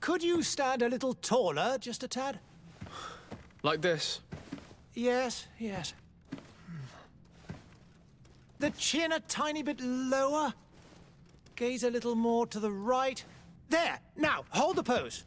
Could you stand a little taller, just a tad? Like this? Yes, yes. The chin a tiny bit lower. Gaze a little more to the right. There! Now, hold the pose.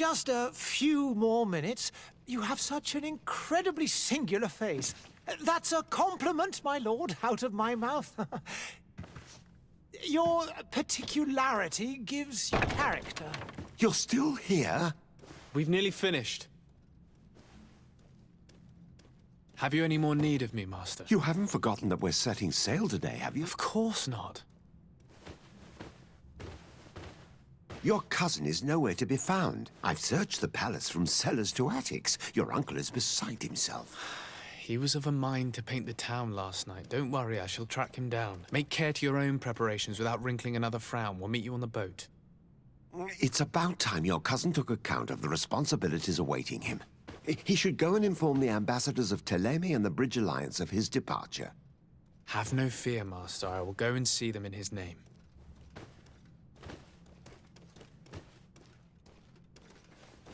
just a few more minutes. You have such an incredibly singular face. That's a compliment, my lord, out of my mouth. Your particularity gives you character. You're still here? We've nearly finished. Have you any more need of me, Master? You haven't forgotten that we're setting sail today, have you? Of course not. Your cousin is nowhere to be found. I've searched the palace from cellars to attics. Your uncle is beside himself. He was of a mind to paint the town last night. Don't worry, I shall track him down. Make care to your own preparations without wrinkling another frown. We'll meet you on the boat. It's about time your cousin took account of the responsibilities awaiting him. He should go and inform the ambassadors of Telemi and the Bridge Alliance of his departure. Have no fear, Master. I will go and see them in his name.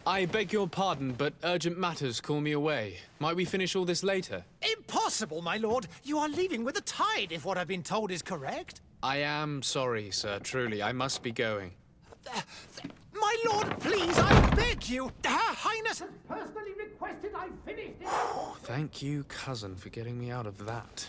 I beg your pardon, but urgent matters call me away. Might we finish all this later? Impossible, my lord. You are leaving with the tide, if what I've been told is correct. I am sorry, sir. Truly, I must be going. My lord, please, I beg you. Her Highness has personally requested I finish it. Thank you, cousin, for getting me out of that.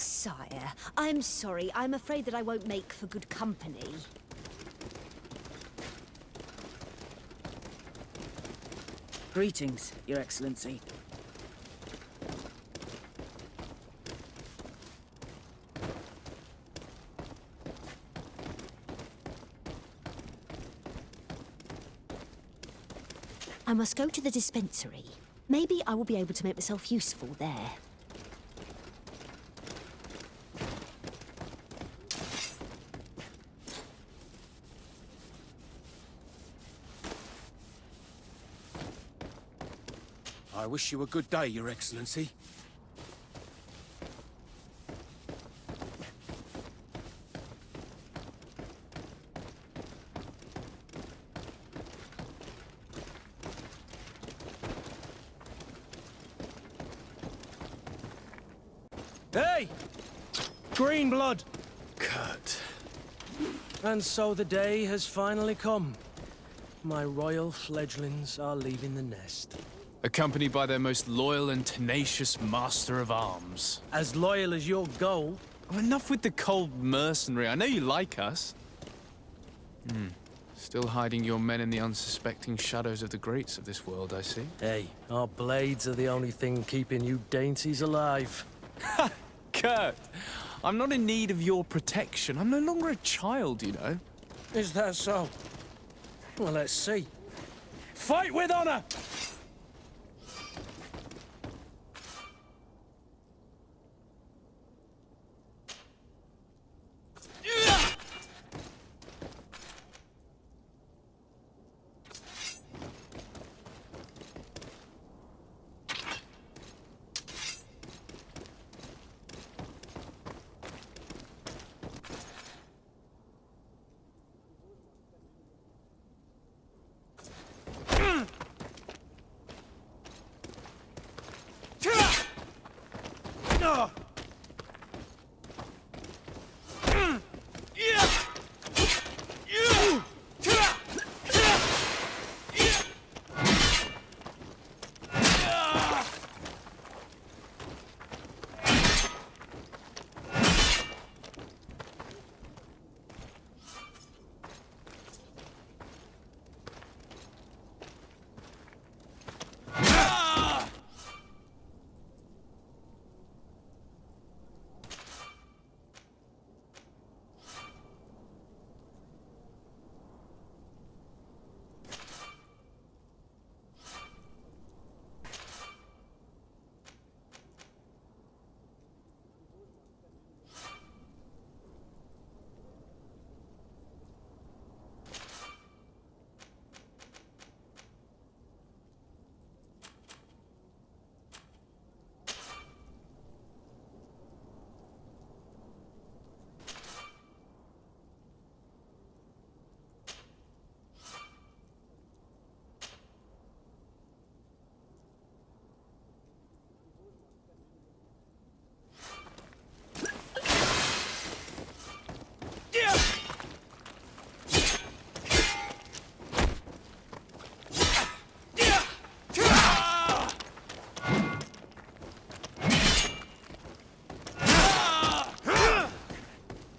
Sire, I'm sorry. I'm afraid that I won't make for good company. Greetings, Your Excellency. I must go to the dispensary. Maybe I will be able to make myself useful there. I wish you a good day, Your Excellency. Hey! Green blood! Kurt. And so the day has finally come. My royal fledglings are leaving the nest. Accompanied by their most loyal and tenacious master of arms. As loyal as your goal. Oh, enough with the cold mercenary. I know you like us. Still hiding your men in the unsuspecting shadows of the greats of this world, I see. Hey, our blades are the only thing keeping you dainties alive. Kurt, I'm not in need of your protection. I'm no longer a child, you know. Is that so? Well, let's see. Fight with honor!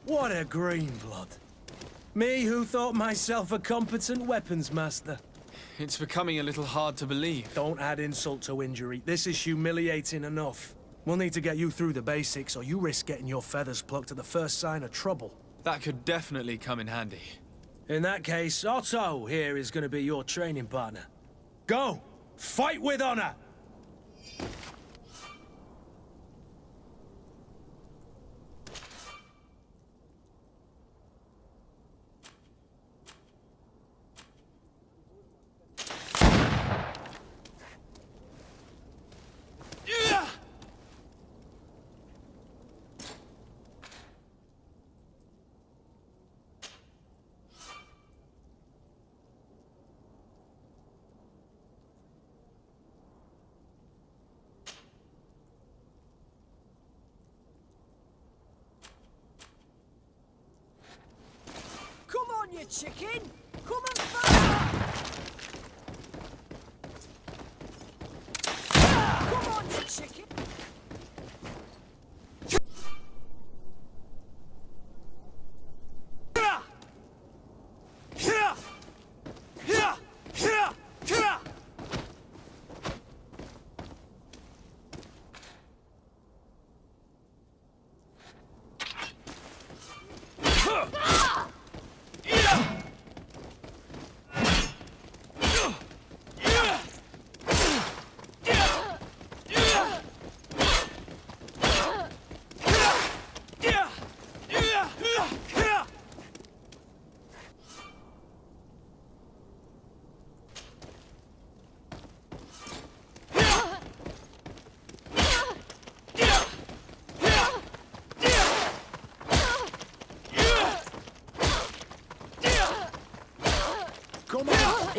What a green blood. Me who thought myself a competent weapons master. It's becoming a little hard to believe. Don't add insult to injury. This is humiliating enough. We'll need to get you through the basics, or you risk getting your feathers plucked at the first sign of trouble. That could definitely come in handy. In that case, Otto here is going to be your training partner. Go! Fight with honor! You chicken! Come and fight! Come on, you chicken!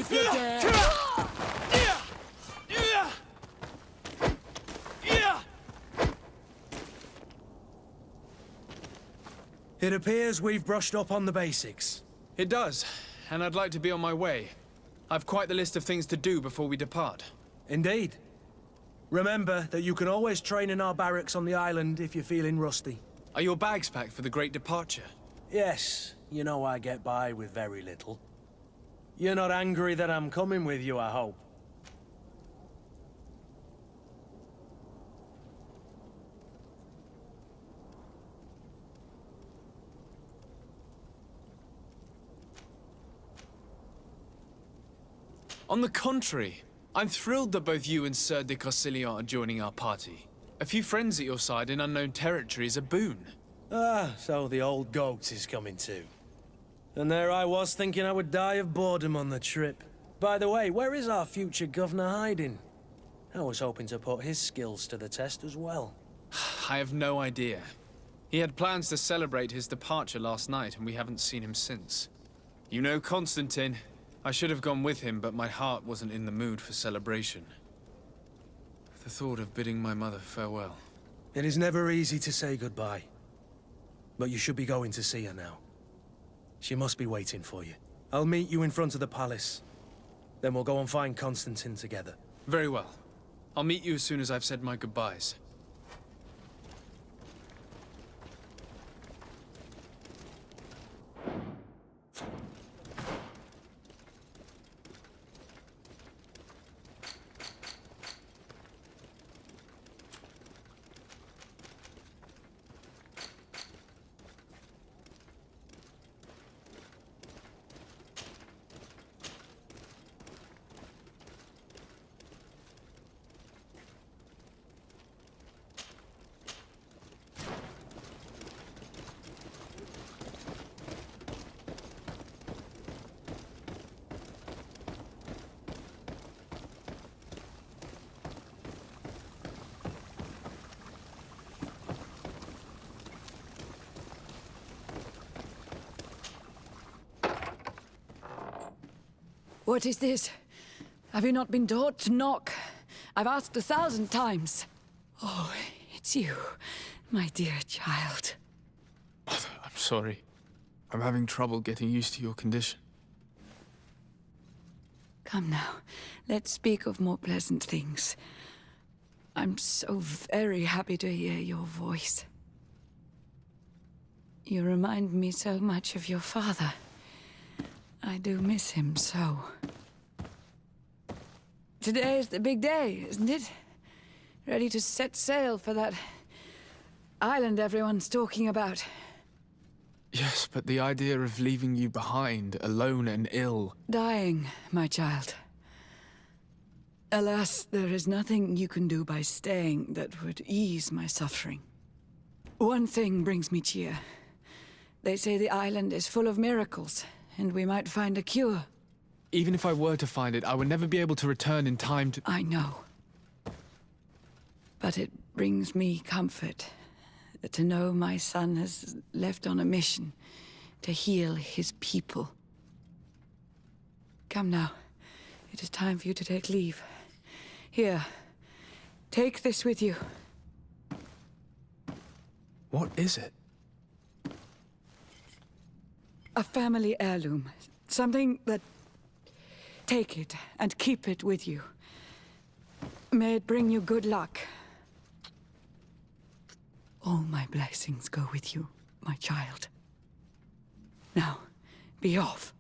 If you dare. It appears we've brushed up on the basics. It does, and I'd like to be on my way. I've quite the list of things to do before we depart. Indeed. Remember that you can always train in our barracks on the island if you're feeling rusty. Are your bags packed for the great departure? Yes, you know I get by with very little. You're not angry that I'm coming with you, I hope. On the contrary, I'm thrilled that both you and Sir de Corsillon are joining our party. A few friends at your side in unknown territory is a boon. Ah, so the old goat is coming too. And there I was thinking I would die of boredom on the trip. By the way, where is our future governor hiding? I was hoping to put his skills to the test as well. I have no idea. He had plans to celebrate his departure last night, and we haven't seen him since. You know Constantine. I should have gone with him, but my heart wasn't in the mood for celebration. The thought of bidding my mother farewell. It is never easy to say goodbye. But you should be going to see her now. She must be waiting for you. I'll meet you in front of the palace. Then we'll go and find Constantine together. Very well. I'll meet you as soon as I've said my goodbyes. What is this? Have you not been taught to knock? I've asked 1,000 times. Oh, it's you, my dear child. Mother, I'm sorry. I'm having trouble getting used to your condition. Come now, let's speak of more pleasant things. I'm so very happy to hear your voice. You remind me so much of your father. I do miss him so. Today is the big day, isn't it? Ready to set sail for that island everyone's talking about. Yes, but the idea of leaving you behind, alone and ill... Dying, my child. Alas, there is nothing you can do by staying that would ease my suffering. One thing brings me cheer. They say the island is full of miracles, and we might find a cure. Even if I were to find it, I would never be able to return in time to... I know. But it brings me comfort to know my son has left on a mission to heal his people. Come now. It is time for you to take leave. Here, take this with you. What is it? A family heirloom. Something that... Take it and keep it with you. May it bring you good luck. All my blessings go with you, my child. Now, be off.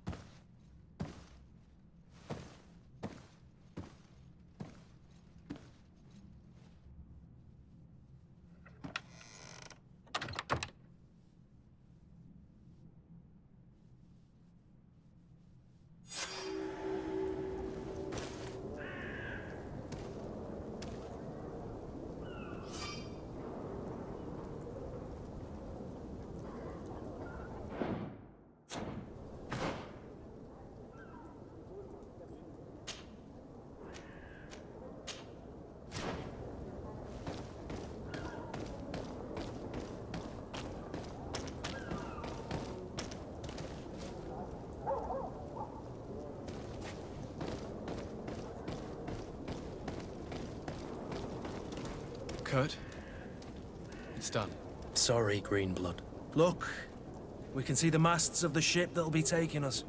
Kurt, it's done. Sorry, Greenblood. Look, we can see the masts of the ship that'll be taking us.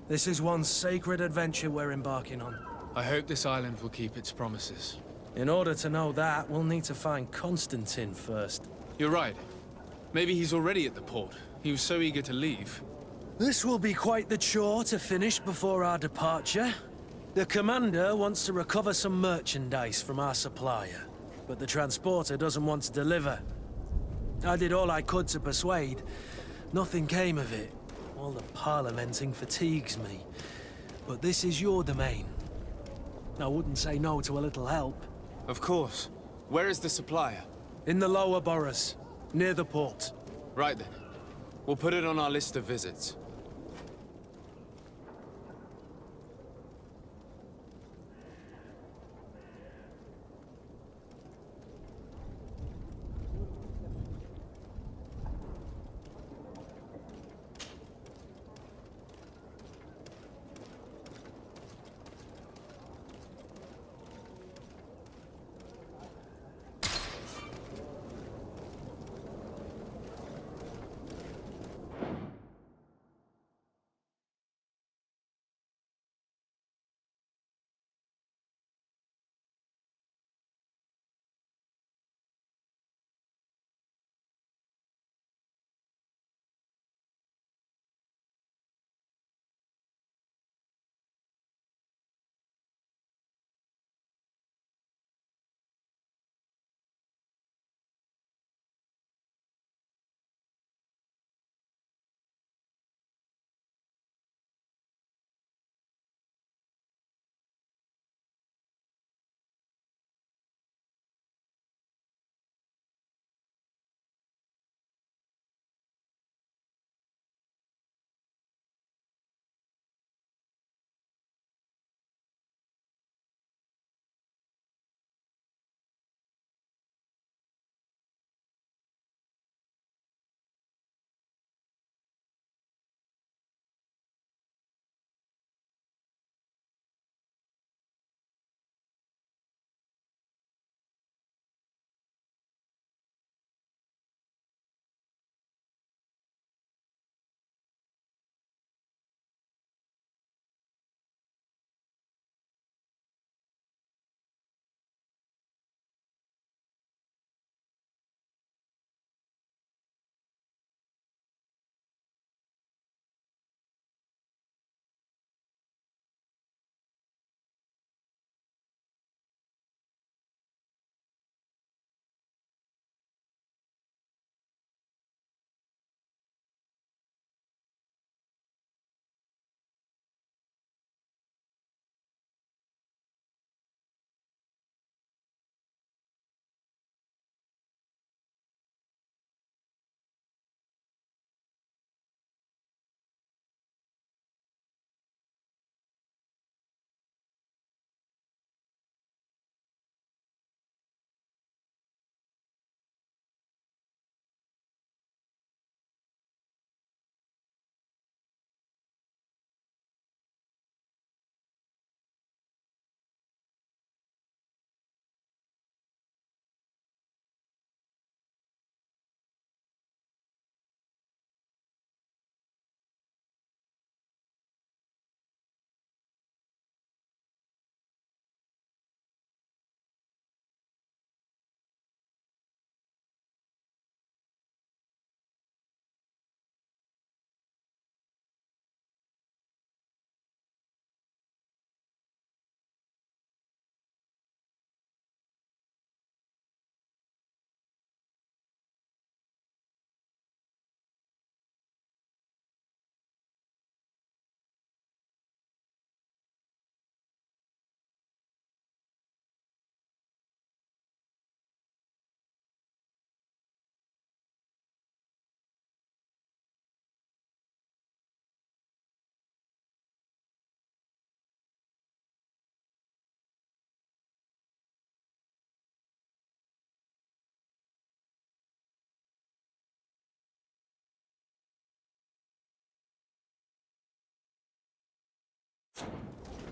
This is one sacred adventure we're embarking on. I hope this island will keep its promises. In order to know that, we'll need to find Constantine first. You're right. Maybe he's already at the port. He was so eager to leave. This will be quite the chore to finish before our departure. The commander wants to recover some merchandise from our supplier, but the transporter doesn't want to deliver. I did all I could to persuade. Nothing came of it. All the parliamenting fatigues me. But this is your domain. I wouldn't say no to a little help. Of course. Where is the supplier? In the lower boroughs, near the port. Right then. We'll put it on our list of visits.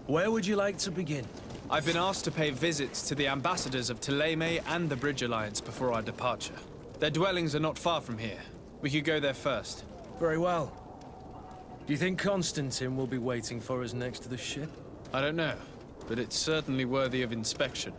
Where would you like to begin? I've been asked to pay visits to the ambassadors of Thélème and the Bridge Alliance before our departure. Their dwellings are not far from here. We could go there first. Very well. Do you think Constantine will be waiting for us next to the ship? I don't know, but it's certainly worthy of inspection.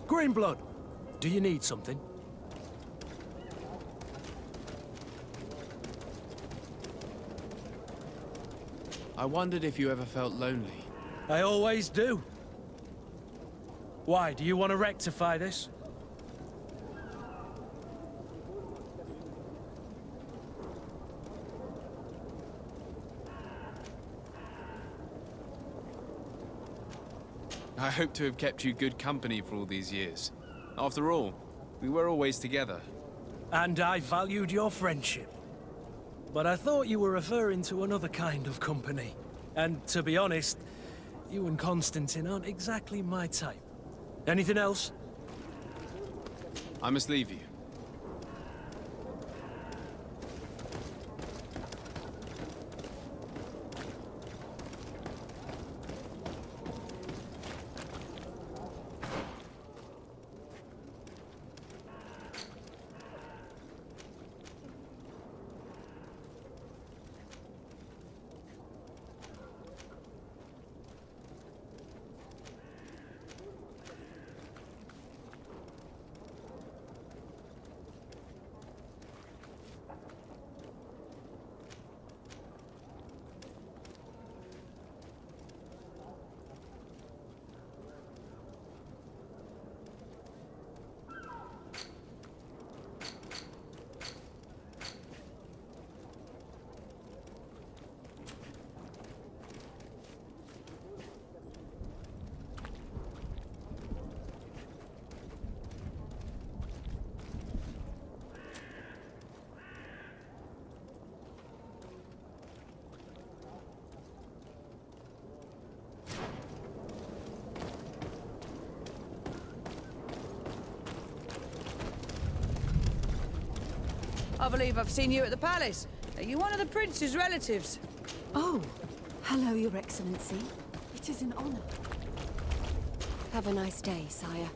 Greenblood, do you need something? I wondered if you ever felt lonely. I always do. Why, do you want to rectify this? I hope to have kept you good company for all these years. After all, we were always together. And I valued your friendship. But I thought you were referring to another kind of company. And to be honest, you and Constantine aren't exactly my type. Anything else? I must leave you. I believe I've seen you at the palace. Are you one of the prince's relatives? Oh, hello, Your Excellency. It is an honor. Have a nice day, sire.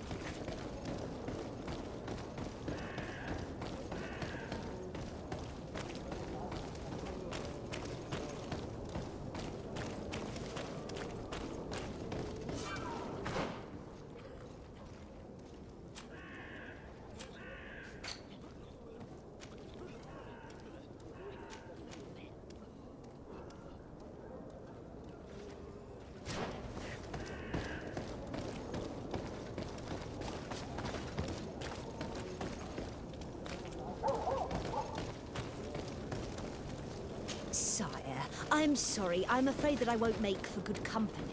Sire, I'm sorry. I'm afraid that I won't make for good company.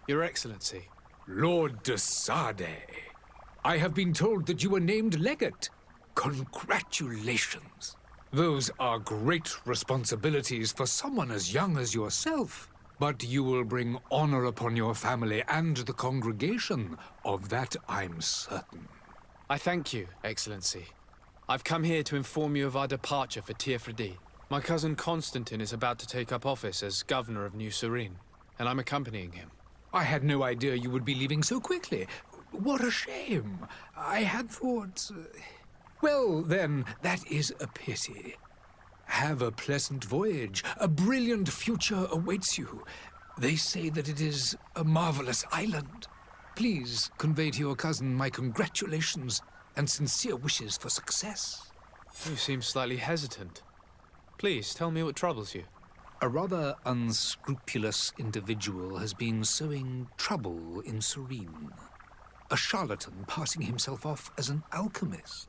Your Excellency. Lord de Sade, I have been told that you were named legate. Congratulations. Those are great responsibilities for someone as young as yourself. But you will bring honor upon your family and the congregation. Of that I'm certain. I thank you, Excellency. I've come here to inform you of our departure for Tirfredi. My cousin Constantine is about to take up office as governor of New Serene, and I'm accompanying him. I had no idea you would be leaving so quickly. What a shame. I had thought... Well, then, that is a pity. Have a pleasant voyage. A brilliant future awaits you. They say that it is a marvelous island. Please convey to your cousin my congratulations and sincere wishes for success. You seem slightly hesitant. Please, tell me what troubles you. A rather unscrupulous individual has been sowing trouble in Serene. A charlatan passing himself off as an alchemist.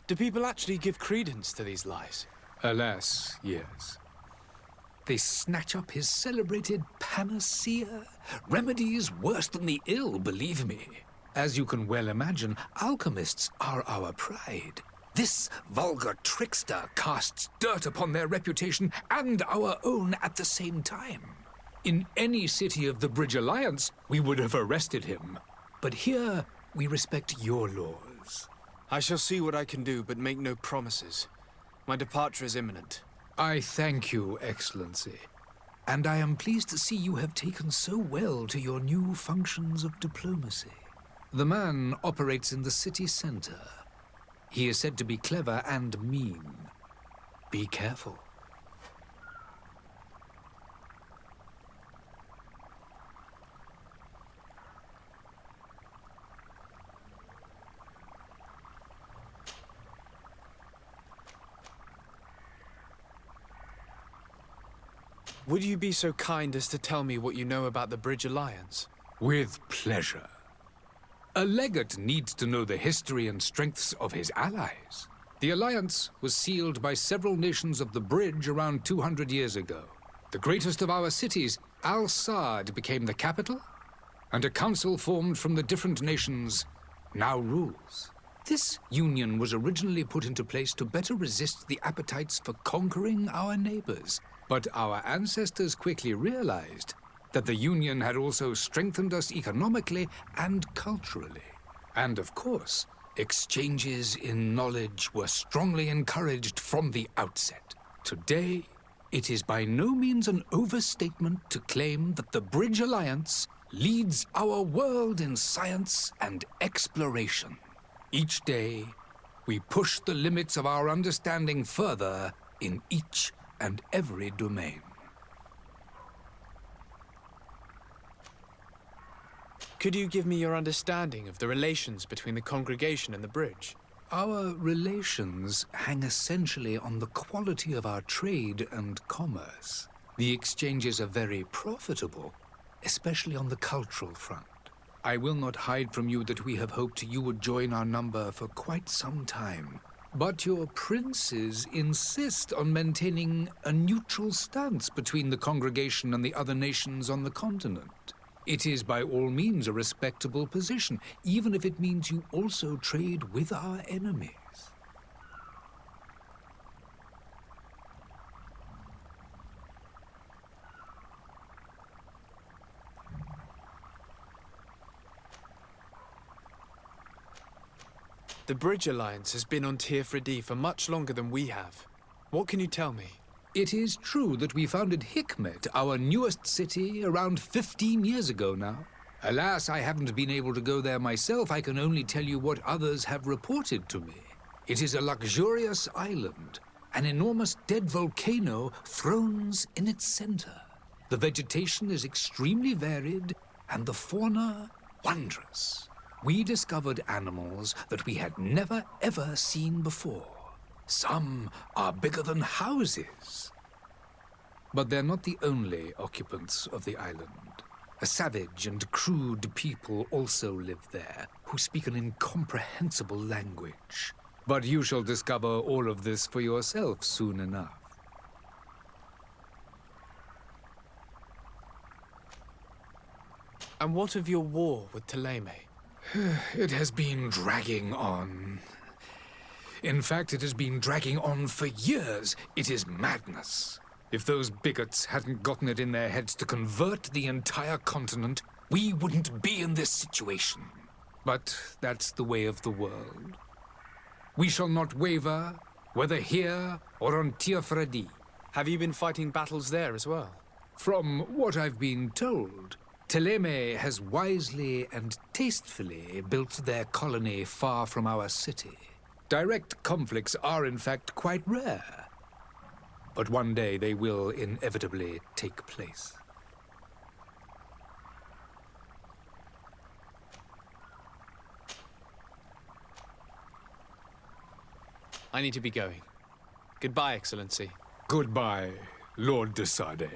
Do people actually give credence to these lies? Alas, yes. They snatch up his celebrated panacea. Remedies worse than the ill, believe me. As you can well imagine, alchemists are our pride. This vulgar trickster casts dirt upon their reputation and our own at the same time. In any city of the Bridge Alliance, we would have arrested him. But here, we respect your laws. I shall see what I can do, but make no promises. My departure is imminent. I thank you, Excellency. And I am pleased to see you have taken so well to your new functions of diplomacy. The man operates in the city center. He is said to be clever and mean. Be careful. Would you be so kind as to tell me what you know about the Bridge Alliance? With pleasure. A legate needs to know the history and strengths of his allies. The alliance was sealed by several nations of the Bridge around 200 years ago. The greatest of our cities, Al-Saad, became the capital, and a council formed from the different nations now rules. This union was originally put into place to better resist the appetites for conquering our neighbors. But our ancestors quickly realized that the Union had also strengthened us economically and culturally. And of course, exchanges in knowledge were strongly encouraged from the outset. Today, it is by no means an overstatement to claim that the Bridge Alliance leads our world in science and exploration. Each day, we push the limits of our understanding further in each and every domain. Could you give me your understanding of the relations between the congregation and the Bridge? Our relations hang essentially on the quality of our trade and commerce. The exchanges are very profitable, especially on the cultural front. I will not hide from you that we have hoped you would join our number for quite some time. But your princes insist on maintaining a neutral stance between the congregation and the other nations on the continent. It is by all means a respectable position, even if it means you also trade with our enemies. The Bridge Alliance has been on Tirfredi for much longer than we have. What can you tell me? It is true that we founded Hikmet, our newest city, around 15 years ago now. Alas, I haven't been able to go there myself. I can only tell you what others have reported to me. It is a luxurious island. An enormous dead volcano thrones in its center. The vegetation is extremely varied, and the fauna wondrous. We discovered animals that we had never ever seen before. Some are bigger than houses. But they're not the only occupants of the island. A savage and crude people also live there, who speak an incomprehensible language. But you shall discover all of this for yourself soon enough. And what of your war with Thélème? It has been dragging on. In fact, it has been dragging on for years. It is madness. If those bigots hadn't gotten it in their heads to convert the entire continent, we wouldn't be in this situation. But that's the way of the world. We shall not waver, whether here or on Tiafredi. Have you been fighting battles there as well? From what I've been told, Thélème has wisely and tastefully built their colony far from our city. Direct conflicts are, in fact, quite rare. But one day they will inevitably take place. I need to be going. Goodbye, Excellency. Goodbye, Lord de Sade.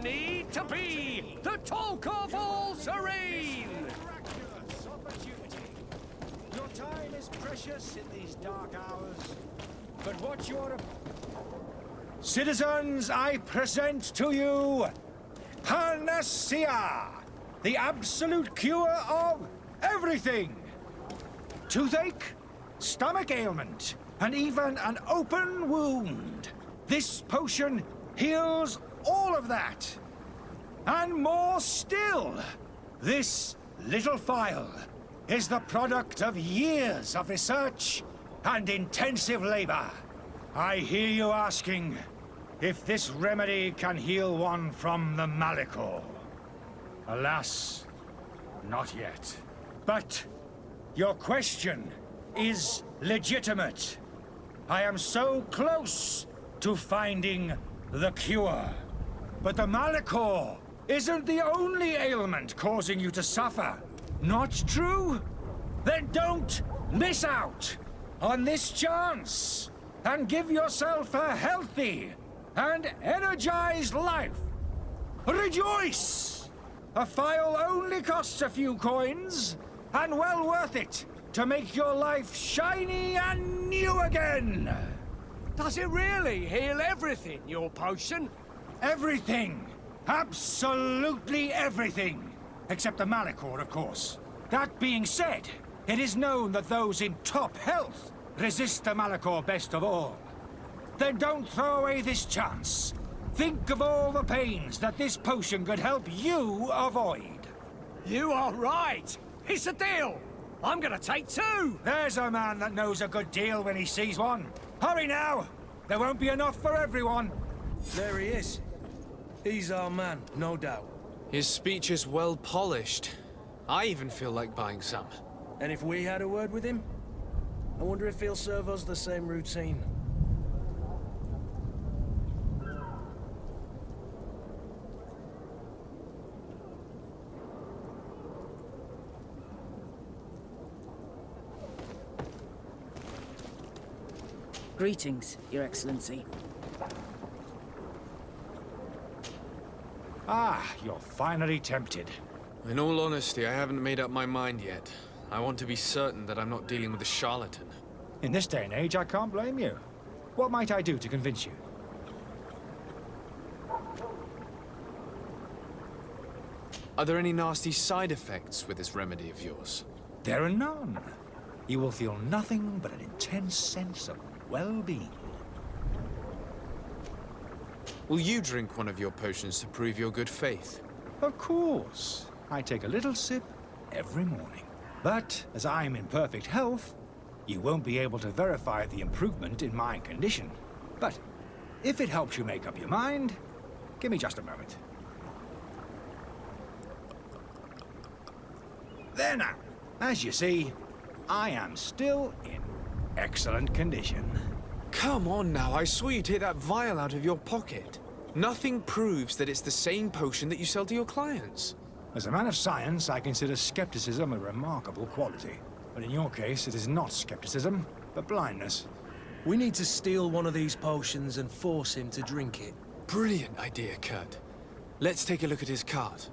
need to be the talk of all Serene! Miraculous opportunity. Your time is precious in these dark hours. But what's your... Citizens, I present to you Panacea, the absolute cure of everything. Toothache, stomach ailment, and even an open wound. This potion heals all of that. And more still. This little phial is the product of years of research and intensive labor. I hear you asking if this remedy can heal one from the Malachor. Alas, not yet. But your question is legitimate. I am so close to finding the cure. But the Malachor isn't the only ailment causing you to suffer. Not true? Then don't miss out on this chance and give yourself a healthy and energized life. Rejoice! A phial only costs a few coins, and well worth it to make your life shiny and new again. Does it really heal everything, your potion? Everything. Absolutely everything. Except the Malachor, of course. That being said, it is known that those in top health resist the Malachor best of all. Then don't throw away this chance. Think of all the pains that this potion could help you avoid. You are right. It's a deal. I'm gonna take two. There's a man that knows a good deal when he sees one. Hurry now. There won't be enough for everyone. There he is. He's our man, no doubt. His speech is well polished. I even feel like buying some. And if we had a word with him? I wonder if he'll serve us the same routine. Greetings, Your Excellency. Ah, you're finally tempted. In all honesty, I haven't made up my mind yet. I want to be certain that I'm not dealing with a charlatan. In this day and age, I can't blame you. What might I do to convince you? Are there any nasty side effects with this remedy of yours? There are none. You will feel nothing but an intense sense of well-being. Will you drink one of your potions to prove your good faith? Of course. I take a little sip every morning. But as I'm in perfect health, you won't be able to verify the improvement in my condition. But if it helps you make up your mind, give me just a moment. There now. As you see, I am still in excellent condition. Come on now, I saw you take that vial out of your pocket. Nothing proves that it's the same potion that you sell to your clients. As a man of science, I consider skepticism a remarkable quality. But in your case, it is not skepticism, but blindness. We need to steal one of these potions and force him to drink it. Brilliant idea, Kurt. Let's take a look at his cart.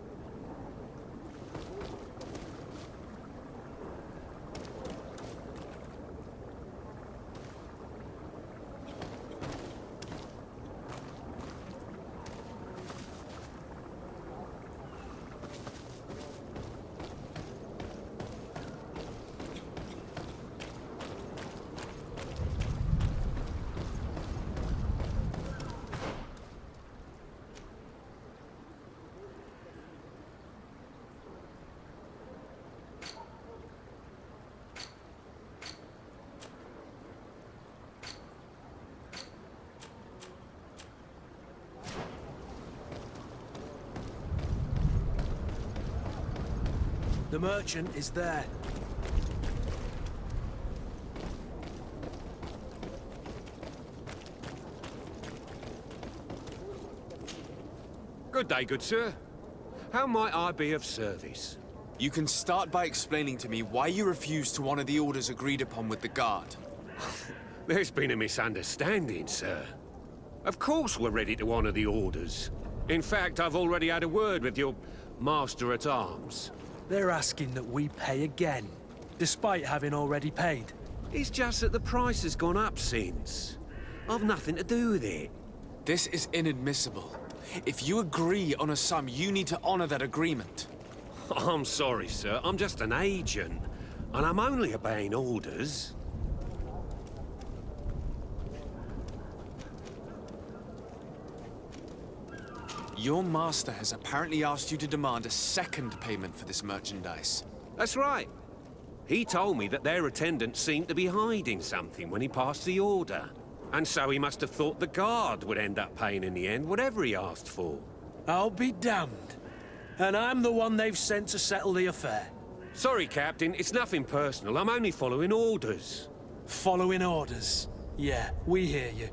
The merchant is there. Good day, good sir. How might I be of service? You can start by explaining to me why you refused to honor the orders agreed upon with the guard. There's been a misunderstanding, sir. Of course we're ready to honor the orders. In fact, I've already had a word with your master-at-arms. They're asking that we pay again, despite having already paid. It's just that the price has gone up since. I've nothing to do with it. This is inadmissible. If you agree on a sum, you need to honor that agreement. I'm sorry, sir. I'm just an agent. And I'm only obeying orders. Your master has apparently asked you to demand a second payment for this merchandise. That's right. He told me that their attendant seemed to be hiding something when he passed the order. And so he must have thought the guard would end up paying in the end, whatever he asked for. I'll be damned. And I'm the one they've sent to settle the affair. Sorry, Captain. It's nothing personal. I'm only following orders. Following orders? Yeah, we hear you.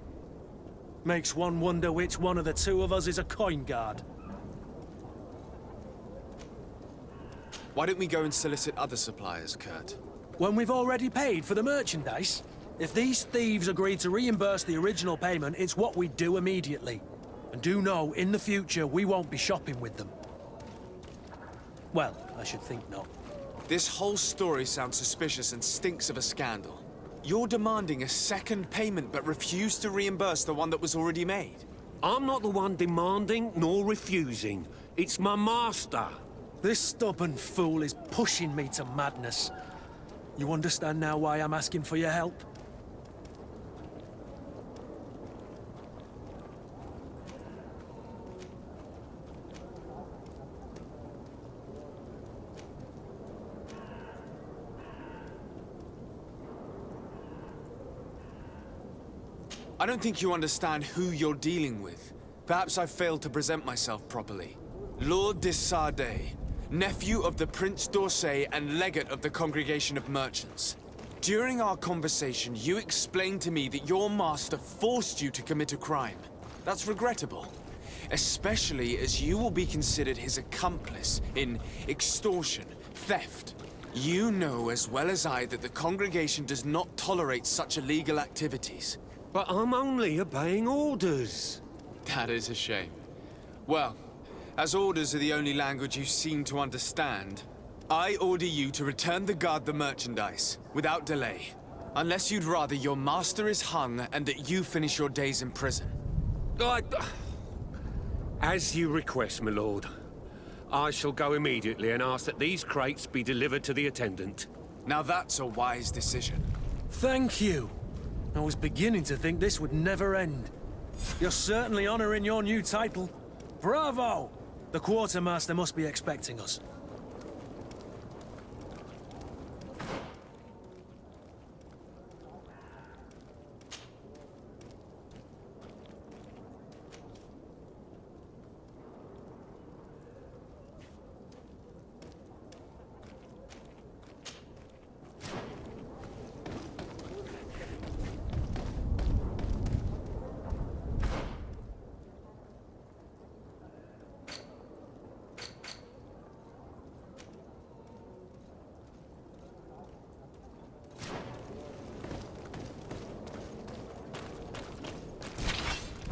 Makes one wonder which one of the two of us is a coin guard. Why don't we go and solicit other suppliers, Kurt? When we've already paid for the merchandise? If these thieves agree to reimburse the original payment, it's what we do immediately. And do know, in the future, we won't be shopping with them. Well, I should think not. This whole story sounds suspicious and stinks of a scandal. You're demanding a second payment but refuse to reimburse the one that was already made. I'm not the one demanding nor refusing. It's my master. This stubborn fool is pushing me to madness. You understand now why I'm asking for your help? I don't think you understand who you're dealing with. Perhaps I failed to present myself properly. Lord de Sardet, nephew of the Prince d'Orsay and legate of the Congregation of Merchants. During our conversation, you explained to me that your master forced you to commit a crime. That's regrettable, especially as you will be considered his accomplice in extortion, theft. You know as well as I that the Congregation does not tolerate such illegal activities. But I'm only obeying orders. That is a shame. Well, as orders are the only language you seem to understand, I order you to return the guard the merchandise, without delay. Unless you'd rather your master is hung and that you finish your days in prison. As you request, my lord. I shall go immediately and ask that these crates be delivered to the attendant. Now that's a wise decision. Thank you. I was beginning to think this would never end. You're certainly honoring your new title. Bravo! The quartermaster must be expecting us.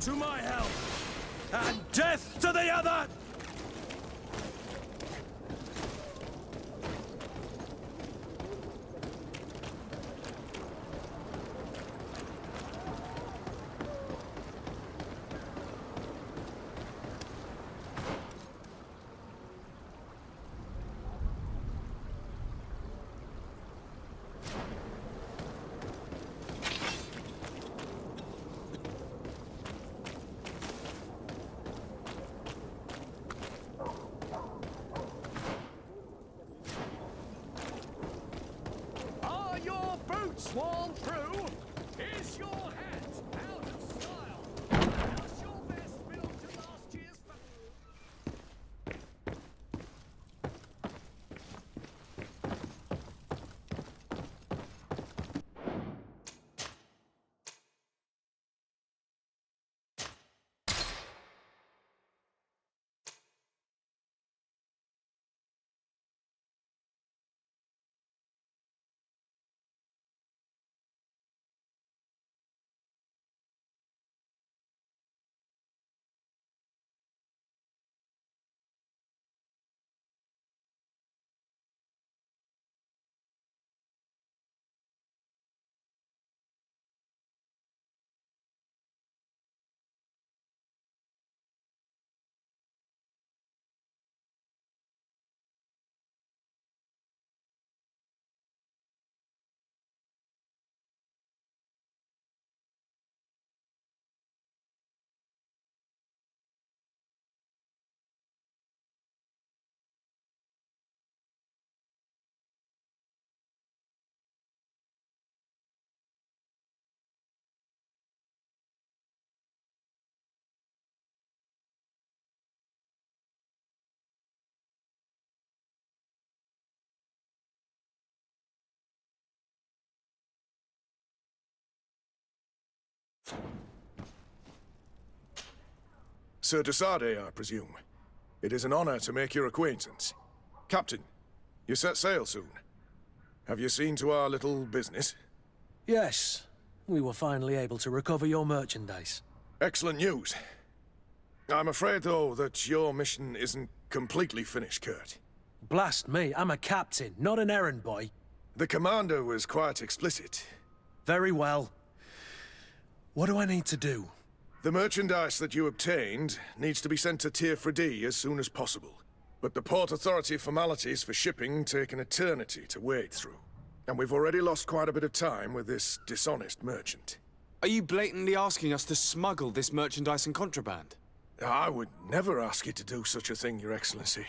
To my help! And death to the other! Sir de Sardet, I presume. It is an honor to make your acquaintance. Captain, you set sail soon. Have you seen to our little business? Yes. We were finally able to recover your merchandise. Excellent news. I'm afraid, though, that your mission isn't completely finished, Kurt. Blast me, I'm a captain, not an errand boy. The commander was quite explicit. Very well. What do I need to do? The merchandise that you obtained needs to be sent to Tier as soon as possible. But the Port Authority formalities for shipping take an eternity to wade through. And we've already lost quite a bit of time with this dishonest merchant. Are you blatantly asking us to smuggle this merchandise and contraband? I would never ask you to do such a thing, Your Excellency.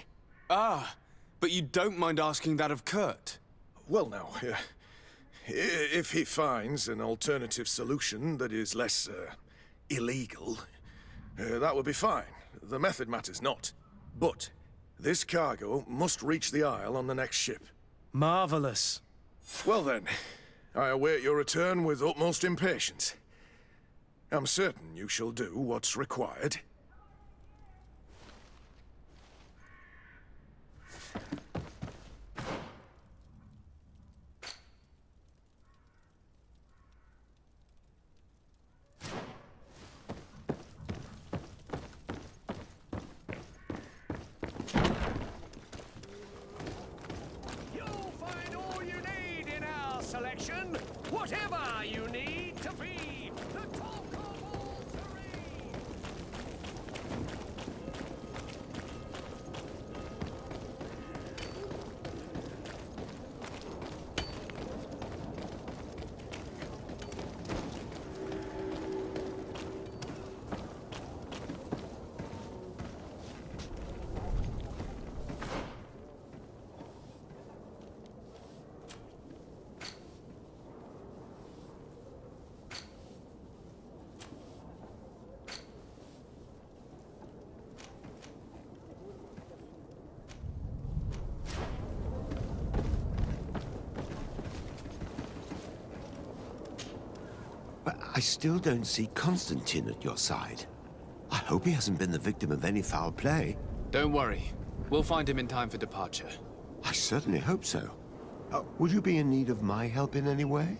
Ah, but you don't mind asking that of Kurt? Well, now, if he finds an alternative solution that is less, illegal, that would be fine. The method matters not. But this cargo must reach the Isle on the next ship. Marvelous. Well then, I await your return with utmost impatience. I'm certain you shall do what's required. Selection, whatever you need to be the talk of all serene. But I still don't see Constantine at your side. I hope he hasn't been the victim of any foul play. Don't worry. We'll find him in time for departure. I certainly hope so. Would you be in need of my help in any way?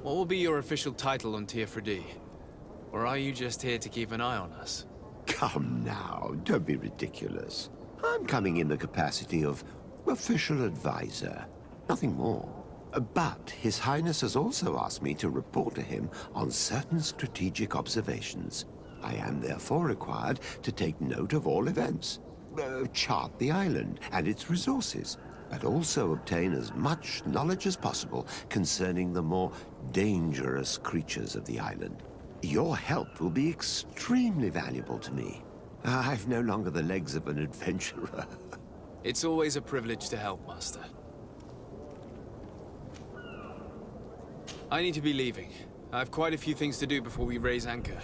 What will be your official title on Tier Or are you just here to keep an eye on us? Come now, don't be ridiculous. I'm coming in the capacity of official advisor, nothing more. But His Highness has also asked me to report to him on certain strategic observations. I am therefore required to take note of all events, chart the island and its resources, but also obtain as much knowledge as possible concerning the more dangerous creatures of the island. Your help will be extremely valuable to me. I've no longer the legs of an adventurer. It's always a privilege to help, Master. I need to be leaving. I have quite a few things to do before we raise anchor.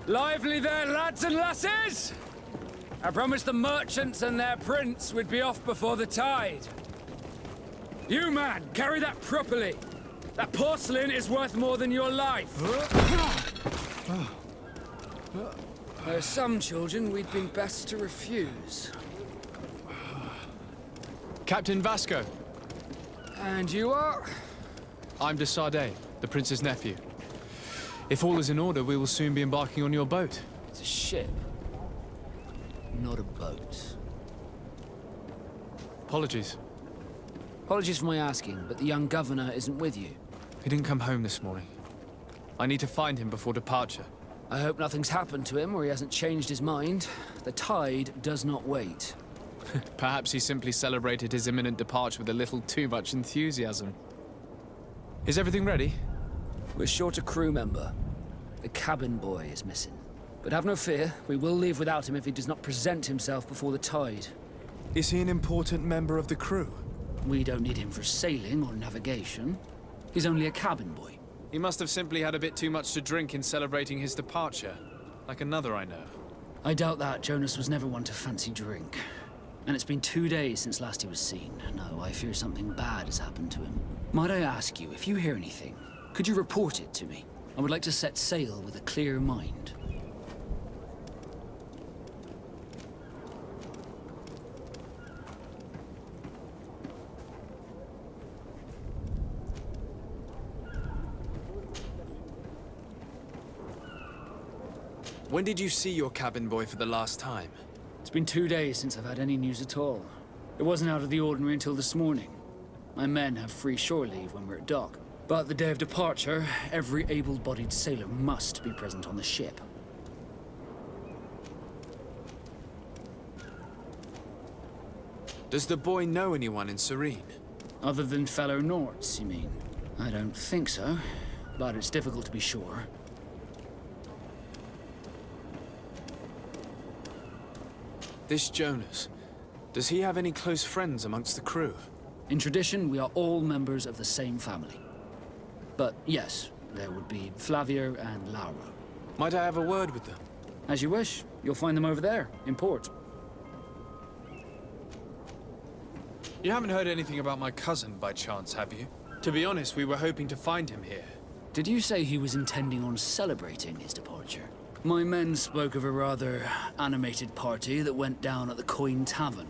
Lively there, lads and lasses! I promised the merchants and their prince we'd be off before the tide. You, man, carry that properly. That porcelain is worth more than your life. There are some children we'd been best to refuse. Captain Vasco. And you are? I'm de Sardet, the prince's nephew. If all is in order, we will soon be embarking on your boat. It's a ship, not a boat. Apologies. Apologies for my asking, but the young governor isn't with you. He didn't come home this morning. I need to find him before departure. I hope nothing's happened to him or he hasn't changed his mind. The tide does not wait. Perhaps he simply celebrated his imminent departure with a little too much enthusiasm. Is everything ready? We're short a crew member. The cabin boy is missing. But have no fear, we will leave without him if he does not present himself before the tide. Is he an important member of the crew? We don't need him for sailing or navigation. He's only a cabin boy. He must have simply had a bit too much to drink in celebrating his departure, like another I know. I doubt that. Jonas was never one to fancy drink. And it's been 2 days since last he was seen. No, I fear something bad has happened to him. Might I ask you, if you hear anything, could you report it to me? I would like to set sail with a clear mind. When did you see your cabin boy for the last time? It's been 2 days since I've had any news at all. It wasn't out of the ordinary until this morning. My men have free shore leave when we're at dock. But the day of departure, every able-bodied sailor must be present on the ship. Does the boy know anyone in Serene? Other than fellow Norts, you mean? I don't think so, but it's difficult to be sure. This Jonas, does he have any close friends amongst the crew? In tradition, we are all members of the same family. But yes, there would be Flavio and Laura. Might I have a word with them? As you wish. You'll find them over there, in port. You haven't heard anything about my cousin by chance, have you? To be honest, we were hoping to find him here. Did you say he was intending on celebrating his departure? My men spoke of a rather animated party that went down at the Coin Tavern,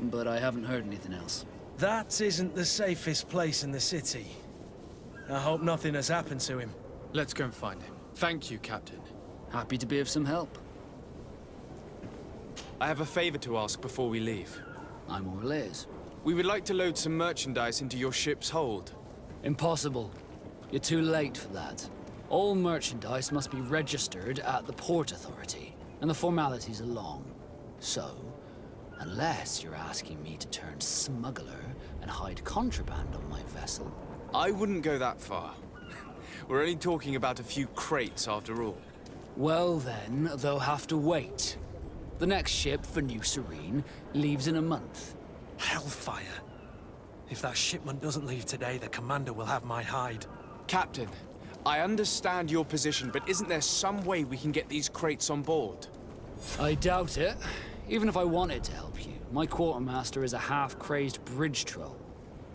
but I haven't heard anything else. That isn't the safest place in the city. I hope nothing has happened to him. Let's go and find him. Thank you, Captain. Happy to be of some help. I have a favor to ask before we leave. I'm all ears. We would like to load some merchandise into your ship's hold. Impossible. You're too late for that. All merchandise must be registered at the Port Authority, and the formalities are long. So, unless you're asking me to turn smuggler and hide contraband on my vessel... I wouldn't go that far. We're only talking about a few crates after all. Well then, they'll have to wait. The next ship for New Serene leaves in a month. Hellfire. If that shipment doesn't leave today, the commander will have my hide. Captain, I understand your position, but isn't there some way we can get these crates on board? I doubt it. Even if I wanted to help you, my quartermaster is a half-crazed bridge troll.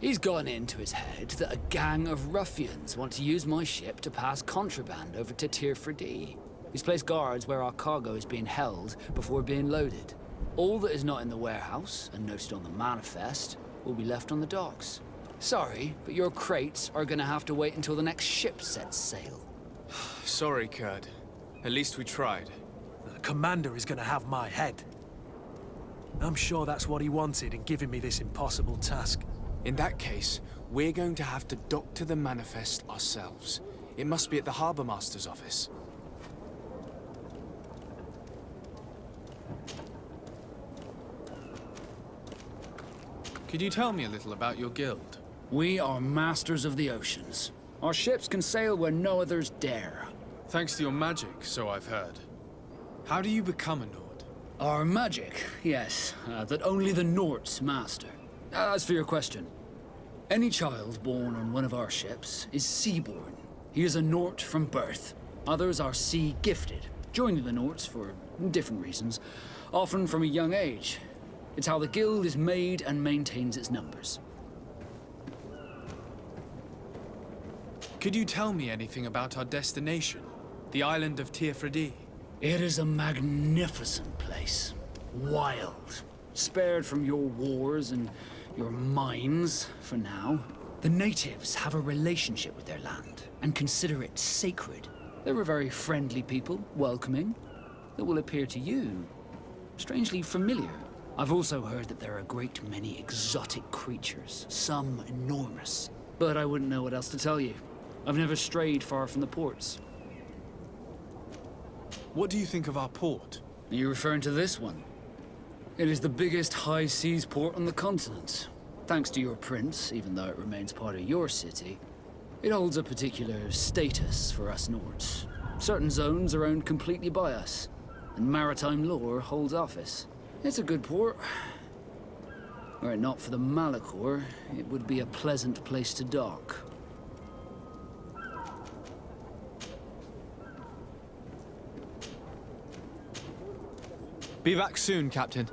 He's gotten into his head that a gang of ruffians want to use my ship to pass contraband over to Tirfredi. He's placed guards where our cargo is being held before being loaded. All that is not in the warehouse, and noted on the manifest, will be left on the docks. Sorry, but your crates are gonna have to wait until the next ship sets sail. Sorry, Kurd. At least we tried. The commander is gonna have my head. I'm sure that's what he wanted in giving me this impossible task. In that case, we're going to have to doctor the manifest ourselves. It must be at the Harbour Master's office. Could you tell me a little about your guild? We are masters of the oceans. Our ships can sail where no others dare. Thanks to your magic, so I've heard. How do you become a Nord? Our magic, yes, that only the Norts master. As for your question, any child born on one of our ships is sea-born. He is a Nort from birth. Others are sea-gifted, joining the Norts for different reasons, often from a young age. It's how the guild is made and maintains its numbers. Could you tell me anything about our destination? The island of Tirfredi? It is a magnificent place. Wild. Spared from your wars and your mines, for now. The natives have a relationship with their land and consider it sacred. They're a very friendly people, welcoming, that will appear to you strangely familiar. I've also heard that there are a great many exotic creatures, some enormous. But I wouldn't know what else to tell you. I've never strayed far from the ports. What do you think of our port? Are you referring to this one? It is the biggest high seas port on the continent. Thanks to your prince, even though it remains part of your city, it holds a particular status for us Nords. Certain zones are owned completely by us, and maritime law holds office. It's a good port. Were it not for the Malachor, it would be a pleasant place to dock. Be back soon, Captain.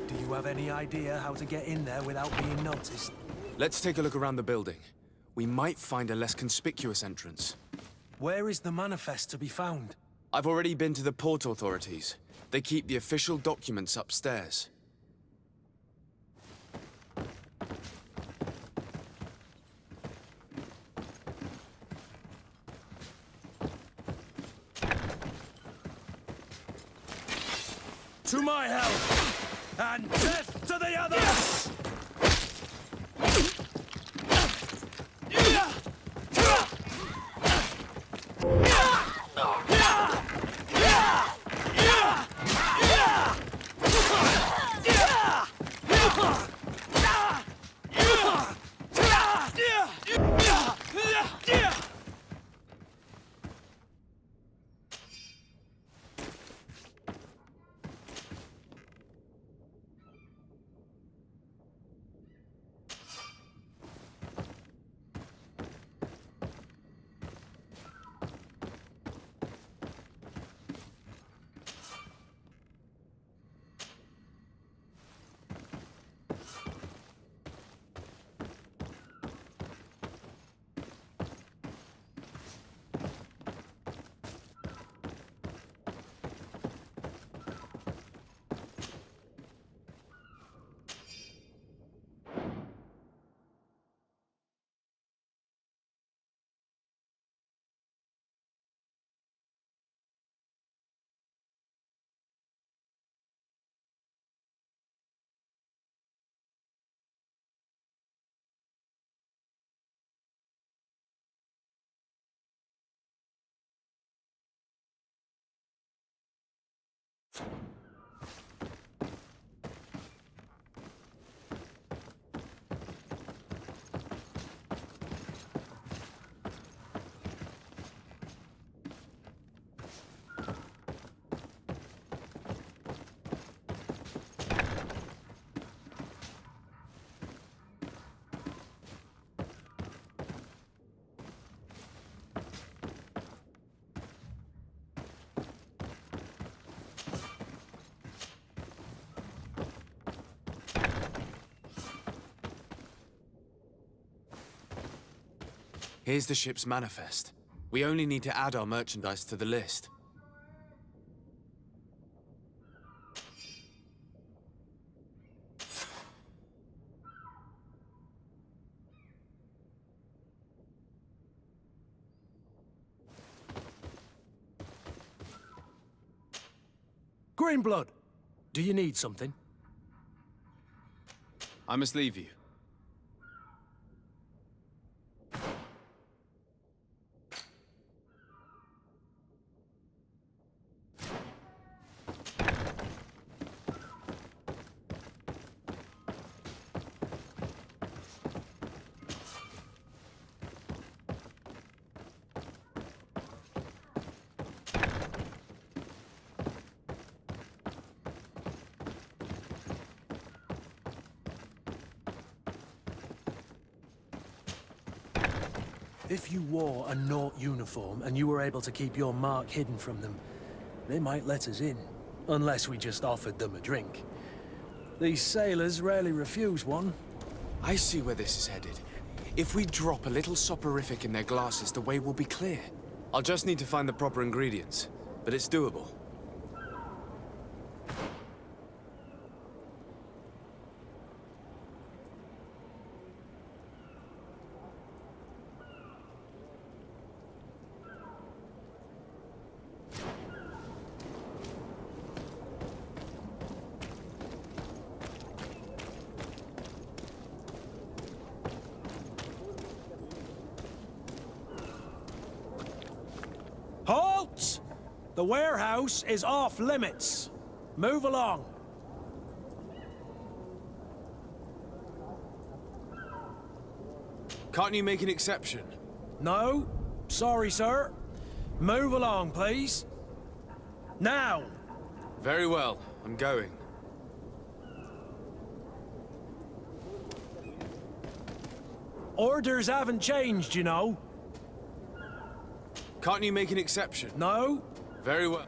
Do you have any idea how to get in there without being noticed? Let's take a look around the building. We might find a less conspicuous entrance. Where is the manifest to be found? I've already been to the port authorities. They keep the official documents upstairs. To my help! And death to the others! Here's the ship's manifest. We only need to add our merchandise to the list. Greenblood, do you need something? I must leave you. If you wore a Naut uniform and you were able to keep your mark hidden from them, they might let us in. Unless we just offered them a drink. These sailors rarely refuse one. I see where this is headed. If we drop a little soporific in their glasses, the way will be clear. I'll just need to find the proper ingredients, but it's doable. Halt! The warehouse is off limits. Move along. Can't you make an exception? No. Sorry, sir. Move along, please. Now! Very well. I'm going. Orders haven't changed, you know. Can't you make an exception? No. Very well.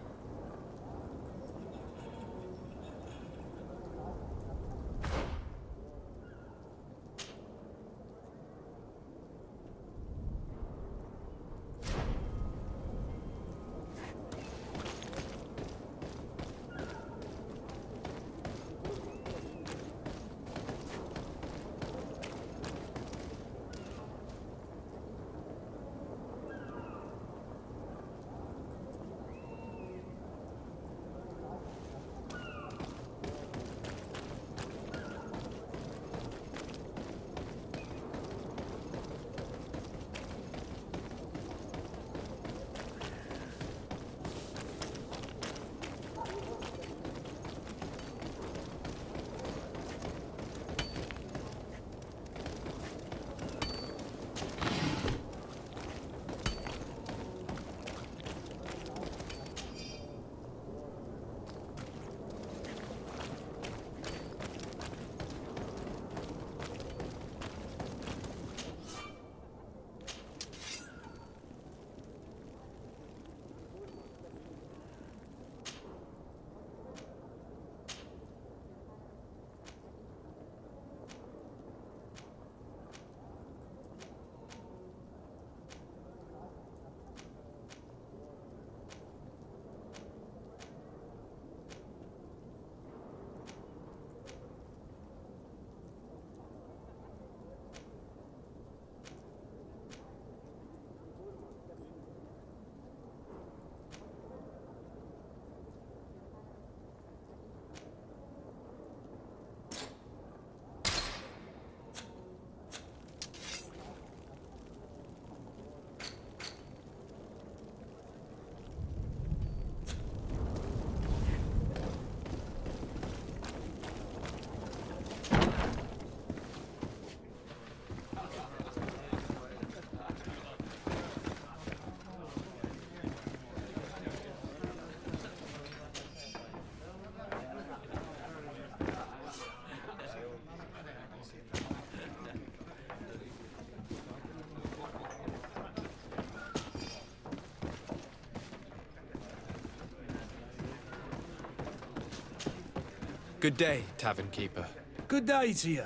Good day, tavern keeper. Good day to you.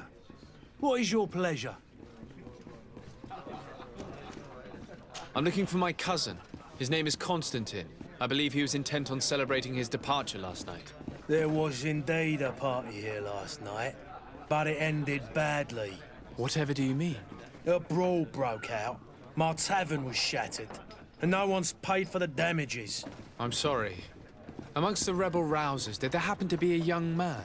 What is your pleasure? I'm looking for my cousin. His name is Constantine. I believe he was intent on celebrating his departure last night. There was indeed a party here last night, but it ended badly. Whatever do you mean? A brawl broke out. My tavern was shattered, and no one's paid for the damages. I'm sorry. Amongst the rebel rousers, did there happen to be a young man?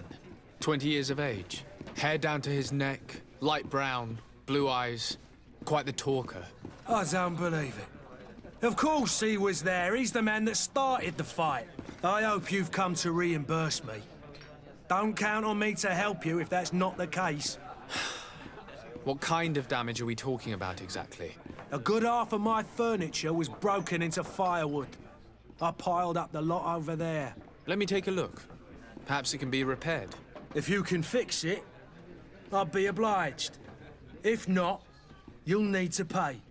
20 years of age. Hair down to his neck, light brown, blue eyes. Quite the talker. I don't believe it. Of course he was there. He's the man that started the fight. I hope you've come to reimburse me. Don't count on me to help you if that's not the case. What kind of damage are we talking about exactly? A good half of my furniture was broken into firewood. I piled up the lot over there. Let me take a look. Perhaps it can be repaired. If you can fix it, I'd be obliged. If not, you'll need to pay.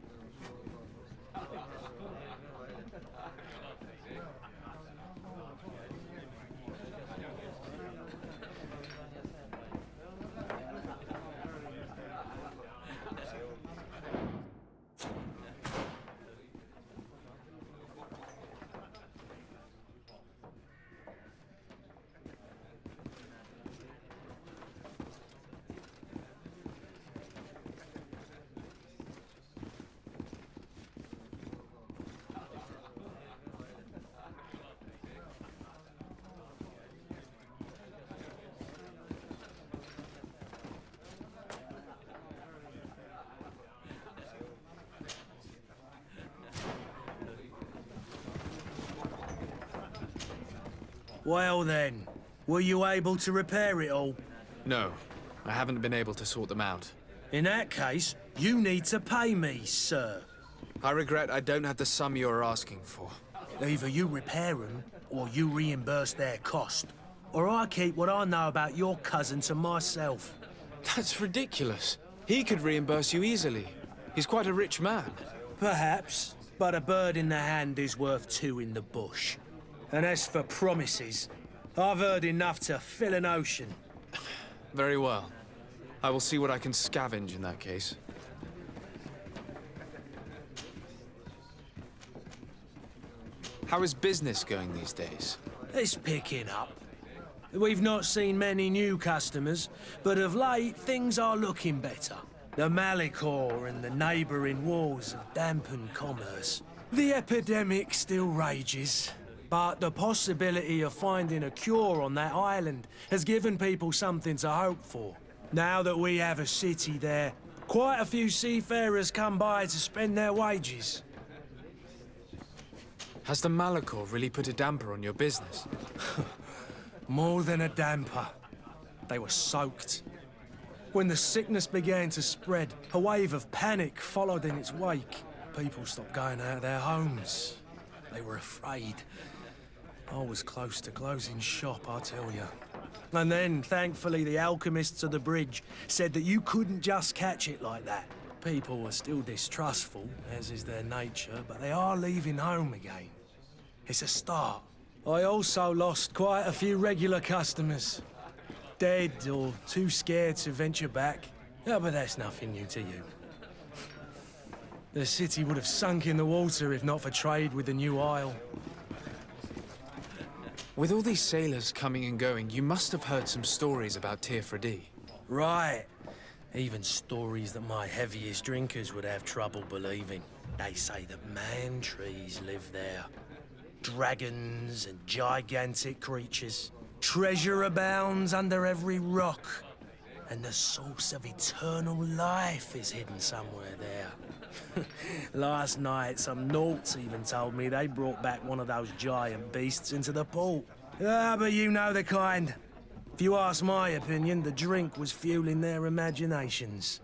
Well then, were you able to repair it all? No, I haven't been able to sort them out. In that case, you need to pay me, sir. I regret I don't have the sum you are asking for. Either you repair them, or you reimburse their cost. Or I keep what I know about your cousin to myself. That's ridiculous. He could reimburse you easily. He's quite a rich man. Perhaps, but a bird in the hand is worth two in the bush. And as for promises, I've heard enough to fill an ocean. Very well. I will see what I can scavenge in that case. How is business going these days? It's picking up. We've not seen many new customers, but of late things are looking better. The Malicor and the neighbouring wars have dampened commerce. The epidemic still rages, but the possibility of finding a cure on that island has given people something to hope for. Now that we have a city there, quite a few seafarers come by to spend their wages. Has the Malicor really put a damper on your business? More than a damper. They were soaked. When the sickness began to spread, a wave of panic followed in its wake. People stopped going out of their homes. They were afraid. I was close to closing shop, I tell you. And then, thankfully, the alchemists of the bridge said that you couldn't just catch it like that. People were still distrustful, as is their nature, but they are leaving home again. It's a start. I also lost quite a few regular customers. Dead or too scared to venture back. Yeah, but that's nothing new to you. The city would have sunk in the water if not for trade with the new isle. With all these sailors coming and going, you must have heard some stories about Tirfredi. Right. Even stories that my heaviest drinkers would have trouble believing. They say that man-trees live there. Dragons and gigantic creatures. Treasure abounds under every rock. And the source of eternal life is hidden somewhere there. Last night, some Nauts even told me they brought back one of those giant beasts into the port. Ah, but you know the kind. If you ask my opinion, the drink was fueling their imaginations.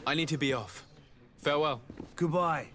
I need to be off. Farewell. Goodbye.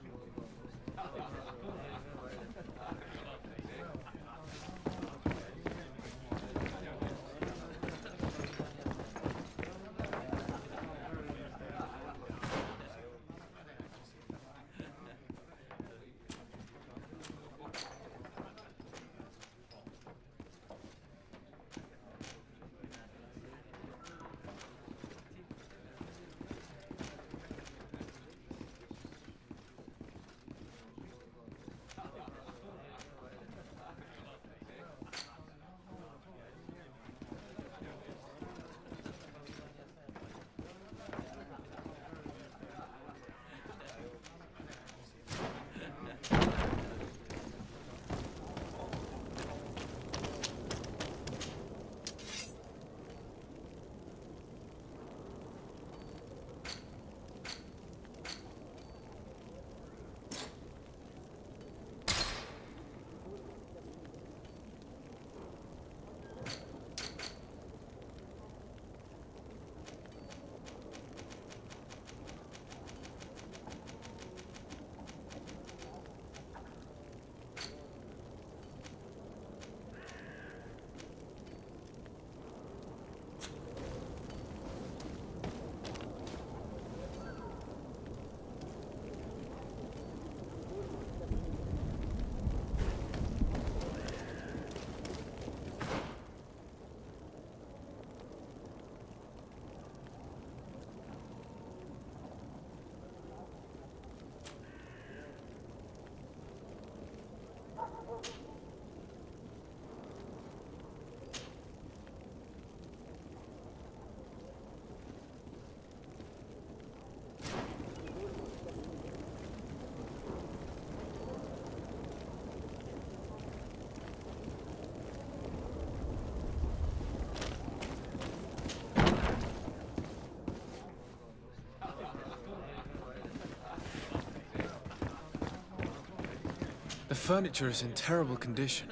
The furniture is in terrible condition.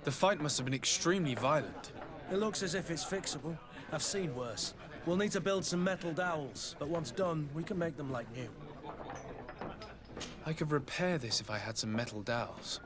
The fight must have been extremely violent. It looks as if it's fixable. I've seen worse. We'll need to build some metal dowels, but once done, we can make them like new. I could repair this if I had some metal dowels.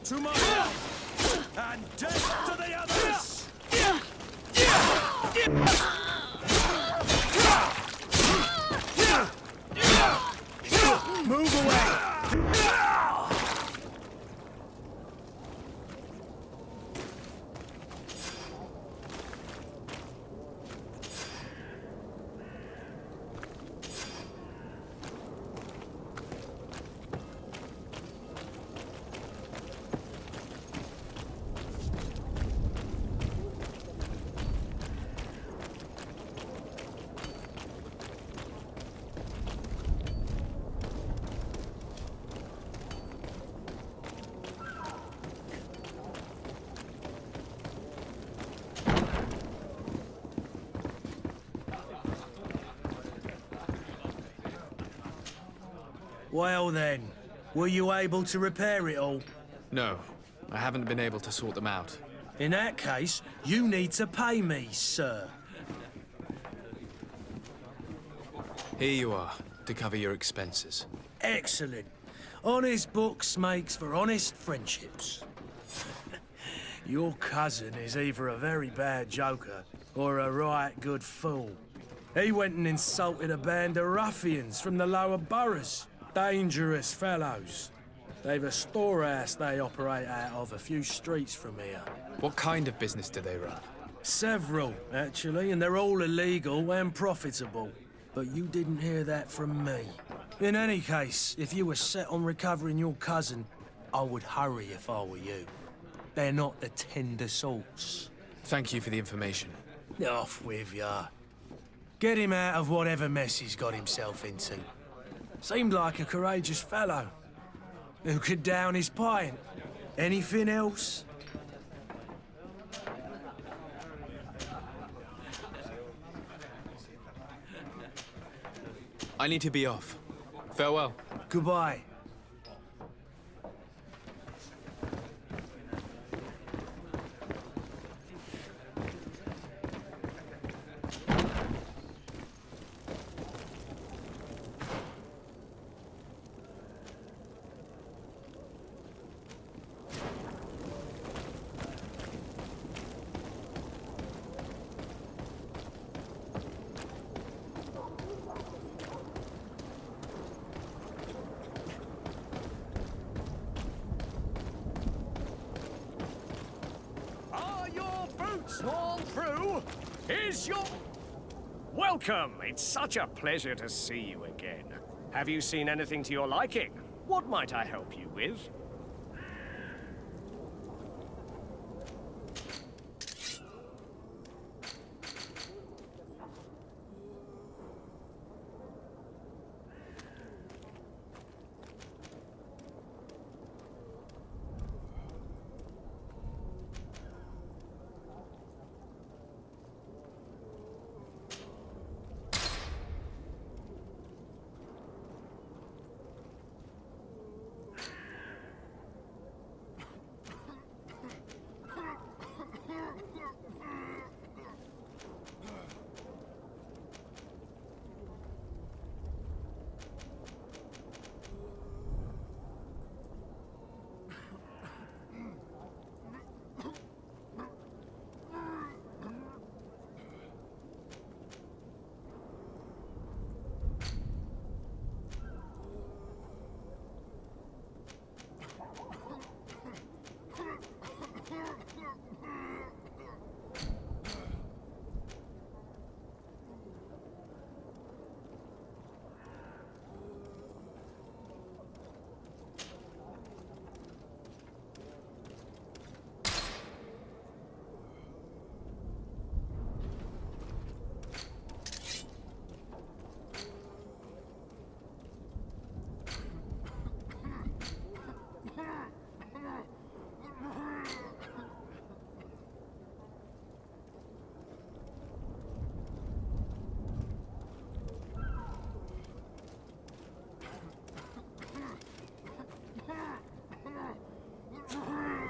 To my left, and death to the others! Move away! Well then, were you able to repair it all? No, I haven't been able to sort them out. In that case, you need to pay me, sir. Here you are, to cover your expenses. Excellent. Honest books makes for honest friendships. Your cousin is either a very bad joker or a right good fool. He went and insulted a band of ruffians from the lower boroughs. Dangerous fellows. They've a storehouse they operate out of a few streets from here. What kind of business do they run? Several, actually, and they're all illegal and profitable. But you didn't hear that from me. In any case, if you were set on recovering your cousin, I would hurry if I were you. They're not the tender sorts. Thank you for the information. Off with ya. Get him out of whatever mess he's got himself into. Seemed like a courageous fellow. Who could down his pint? Anything else? I need to be off. Farewell. Goodbye. Small crew, is your... Welcome! It's such a pleasure to see you again. Have you seen anything to your liking? What might I help you with?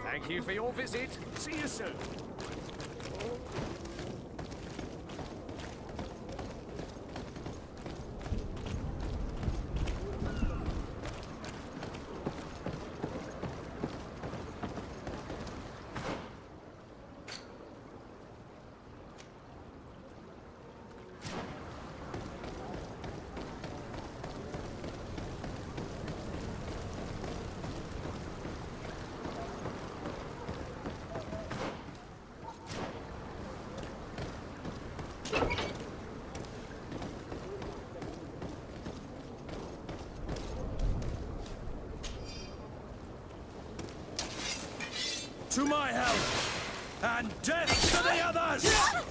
Thank you for your visit. See you soon. To my help, and death to the others!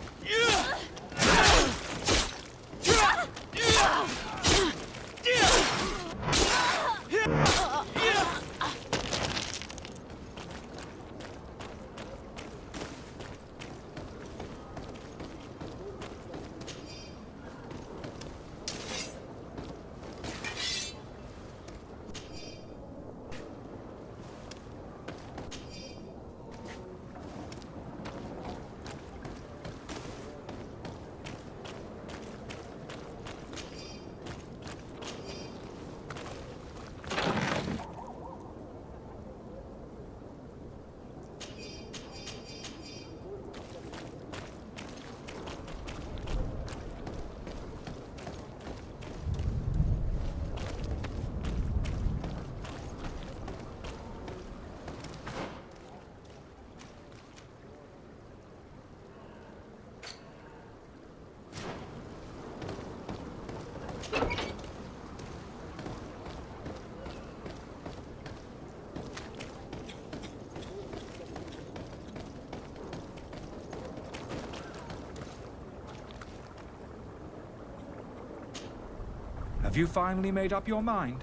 Have you finally made up your mind?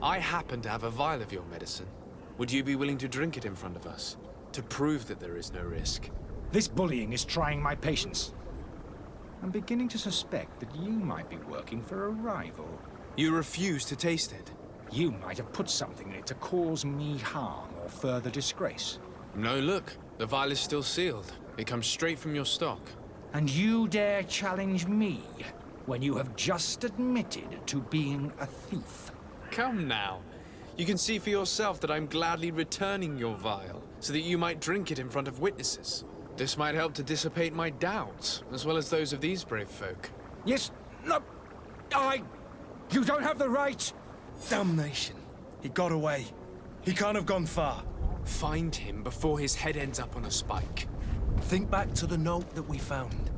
I happen to have a vial of your medicine. Would you be willing to drink it in front of us? To prove that there is no risk? This bullying is trying my patience. I'm beginning to suspect that you might be working for a rival. You refuse to taste it? You might have put something in it to cause me harm or further disgrace. No, look. The vial is still sealed. It comes straight from your stock. And you dare challenge me when you have just admitted to being a thief? Come now. You can see for yourself that I'm gladly returning your vial, so that you might drink it in front of witnesses. This might help to dissipate my doubts, as well as those of these brave folk. Yes, no, you don't have the right! Damnation. He got away. He can't have gone far. Find him before his head ends up on a spike. Think back to the note that we found.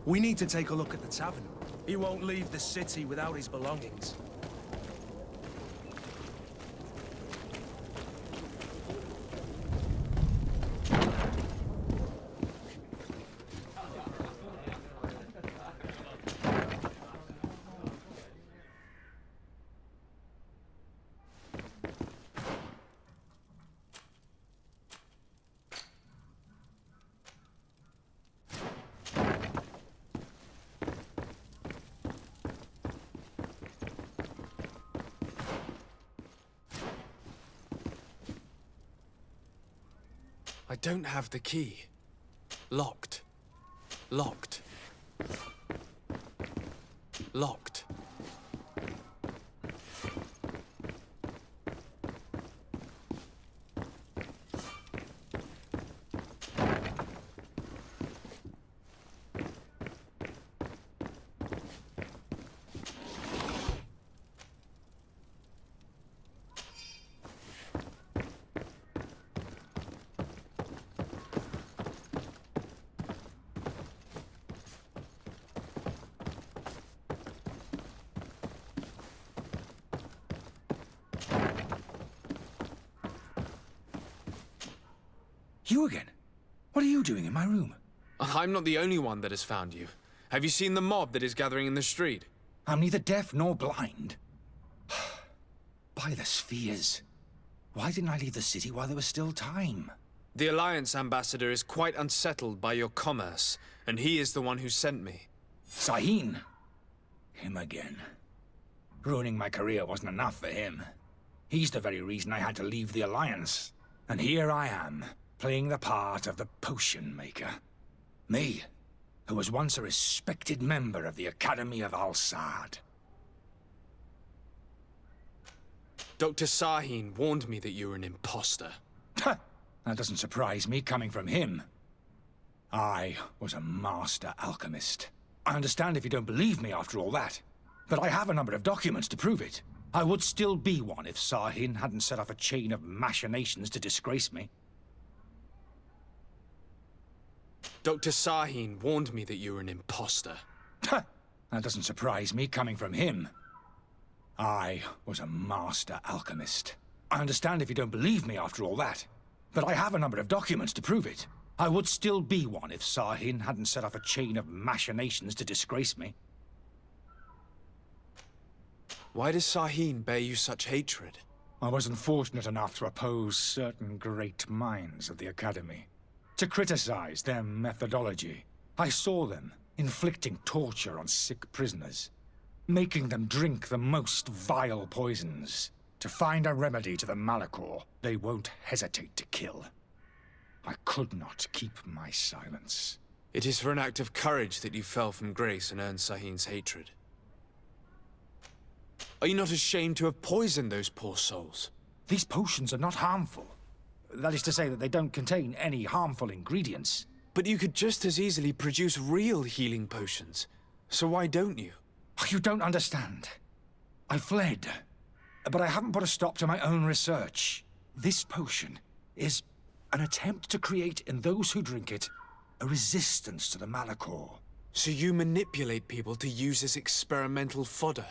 We need to take a look at the tavern. He won't leave the city without his belongings. I don't have the key. Locked. Locked. Locked. You again? What are you doing in my room? I'm not the only one that has found you. Have you seen the mob that is gathering in the street? I'm neither deaf nor blind. By the spheres. Why didn't I leave the city while there was still time? The Alliance ambassador is quite unsettled by your commerce, and he is the one who sent me. Sahin? Him again. Ruining my career wasn't enough for him. He's the very reason I had to leave the Alliance. And here I am, playing the part of the potion maker. Me, who was once a respected member of the Academy of Al-Sad. Dr. Sahin warned me that you were an imposter. That doesn't surprise me coming from him. I was a master alchemist. I understand if you don't believe me after all that, but I have a number of documents to prove it. I would still be one if Sahin hadn't set off a chain of machinations to disgrace me. Dr. Sahin warned me that you were an imposter. That doesn't surprise me coming from him. I was a master alchemist. I understand if you don't believe me after all that, but I have a number of documents to prove it. I would still be one if Sahin hadn't set off a chain of machinations to disgrace me. Why does Sahin bear you such hatred? I wasn't fortunate enough to oppose certain great minds of the Academy. To criticize their methodology. I saw them inflicting torture on sick prisoners, making them drink the most vile poisons. To find a remedy to the Malachor, they won't hesitate to kill. I could not keep my silence. It is for an act of courage that you fell from grace and earned Sahin's hatred. Are you not ashamed to have poisoned those poor souls? These potions are not harmful. That is to say that they don't contain any harmful ingredients. But you could just as easily produce real healing potions. So why don't you? You don't understand. I fled. But I haven't put a stop to my own research. This potion is an attempt to create in those who drink it a resistance to the Malachor. So you manipulate people to use as experimental fodder?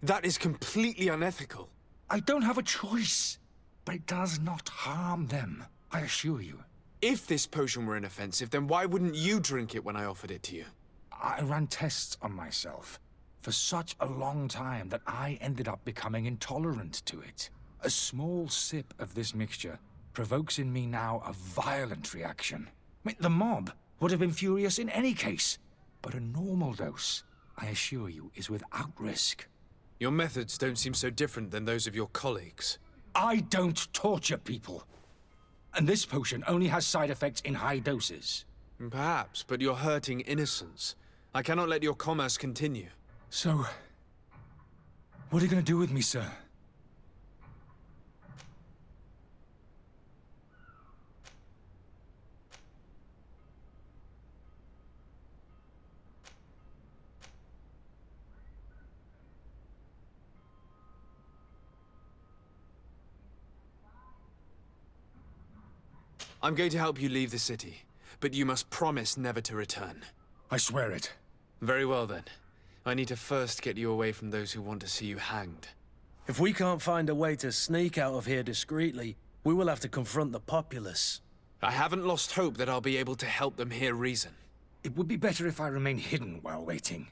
That is completely unethical. I don't have a choice. But it does not harm them, I assure you. If this potion were inoffensive, then why wouldn't you drink it when I offered it to you? I ran tests on myself for such a long time that I ended up becoming intolerant to it. A small sip of this mixture provokes in me now a violent reaction. The mob would have been furious in any case, but a normal dose, I assure you, is without risk. Your methods don't seem so different than those of your colleagues. I don't torture people. And this potion only has side effects in high doses. Perhaps, but you're hurting innocents. I cannot let your commerce continue. So, what are you going to do with me, sir? I'm going to help you leave the city, but you must promise never to return. I swear it. Very well then. I need to first get you away from those who want to see you hanged. If we can't find a way to sneak out of here discreetly, we will have to confront the populace. I haven't lost hope that I'll be able to help them hear reason. It would be better if I remain hidden while waiting.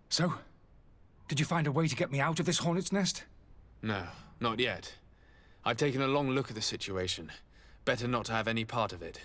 So, did you find a way to get me out of this hornet's nest? No, not yet. I've taken a long look at the situation. Better not to have any part of it.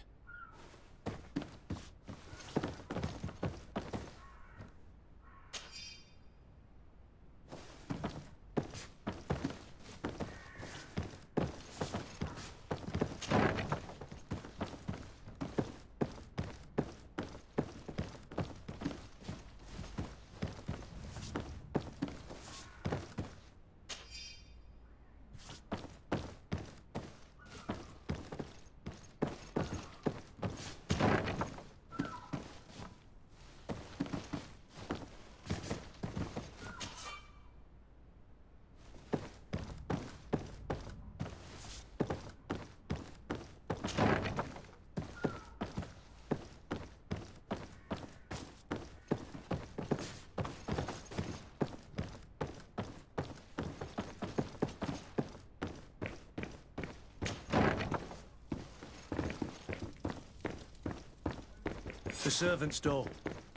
The servant's door.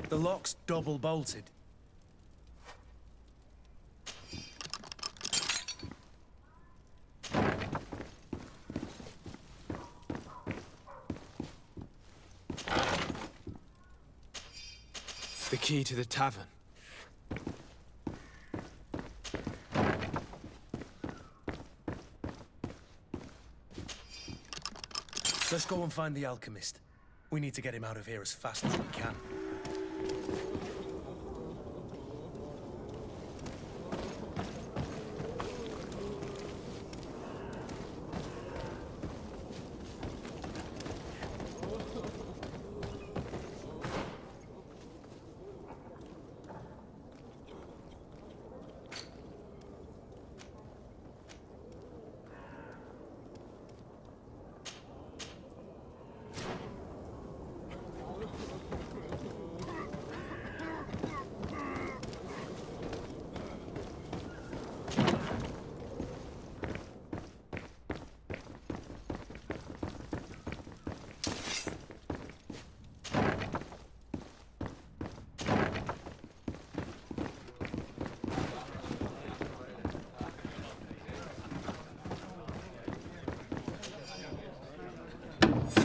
The lock's double bolted. The key to the tavern. Let's go and find the alchemist. We need to get him out of here as fast as we can.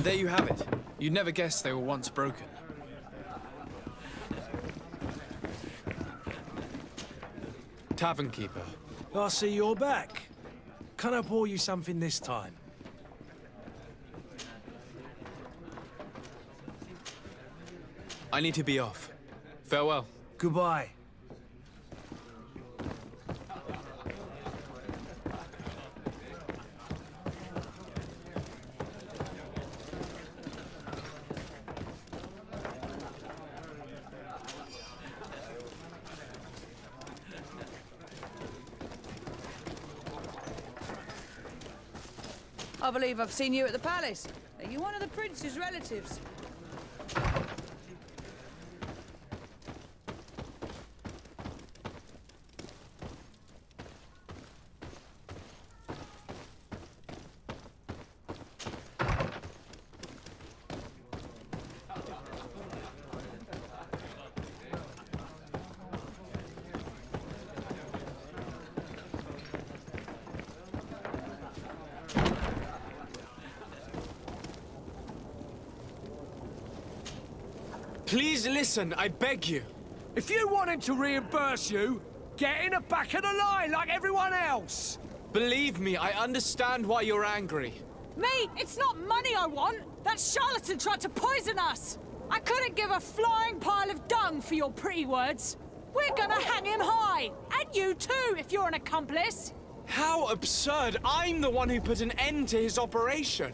And there you have it. You'd never guess they were once broken. Tavern keeper. I see you're back. Can I pour you something this time? I need to be off. Farewell. Goodbye. I believe I've seen you at the palace. Are you one of the prince's relatives? Please listen, I beg you. If you want him to reimburse you, get in the back of the line like everyone else. Believe me, I understand why you're angry. Me? It's not money I want. That charlatan tried to poison us. I couldn't give a flying pile of dung for your pretty words. We're gonna hang him high. And you too, if you're an accomplice. How absurd! I'm the one who put an end to his operation.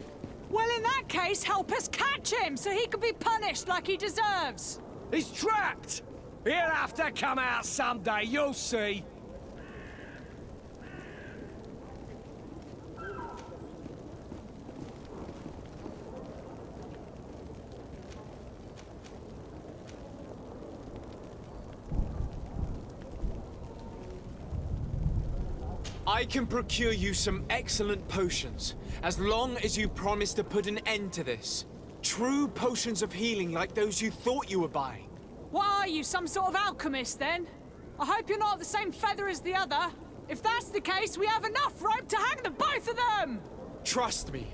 Well, in that case, help us catch him so he can be punished like he deserves. He's trapped. He'll have to come out someday, you'll see. I can procure you some excellent potions, as long as you promise to put an end to this. True potions of healing like those you thought you were buying. What are you, some sort of alchemist then? I hope you're not the same feather as the other. If that's the case, we have enough rope to hang the both of them! Trust me.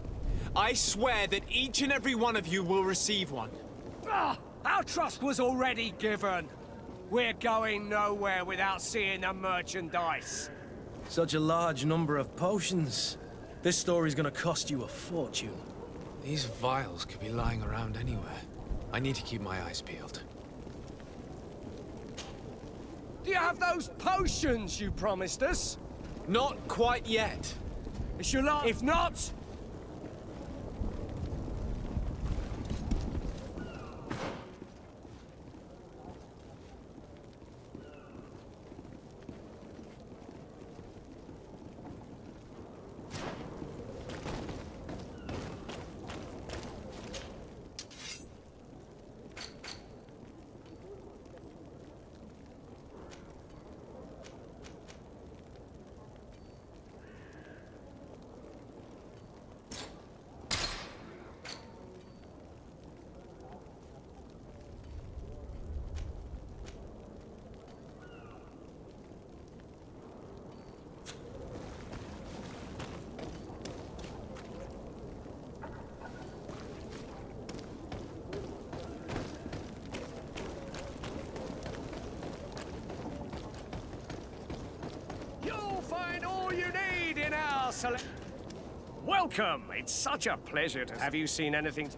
I swear that each and every one of you will receive one. Ah, our trust was already given. We're going nowhere without seeing the merchandise. Such a large number of potions. This story's gonna cost you a fortune. These vials could be lying around anywhere. I need to keep my eyes peeled. Do you have those potions you promised us? Not quite yet. If not... You'll find all you need in our Welcome! It's such a pleasure to... Have you seen anything...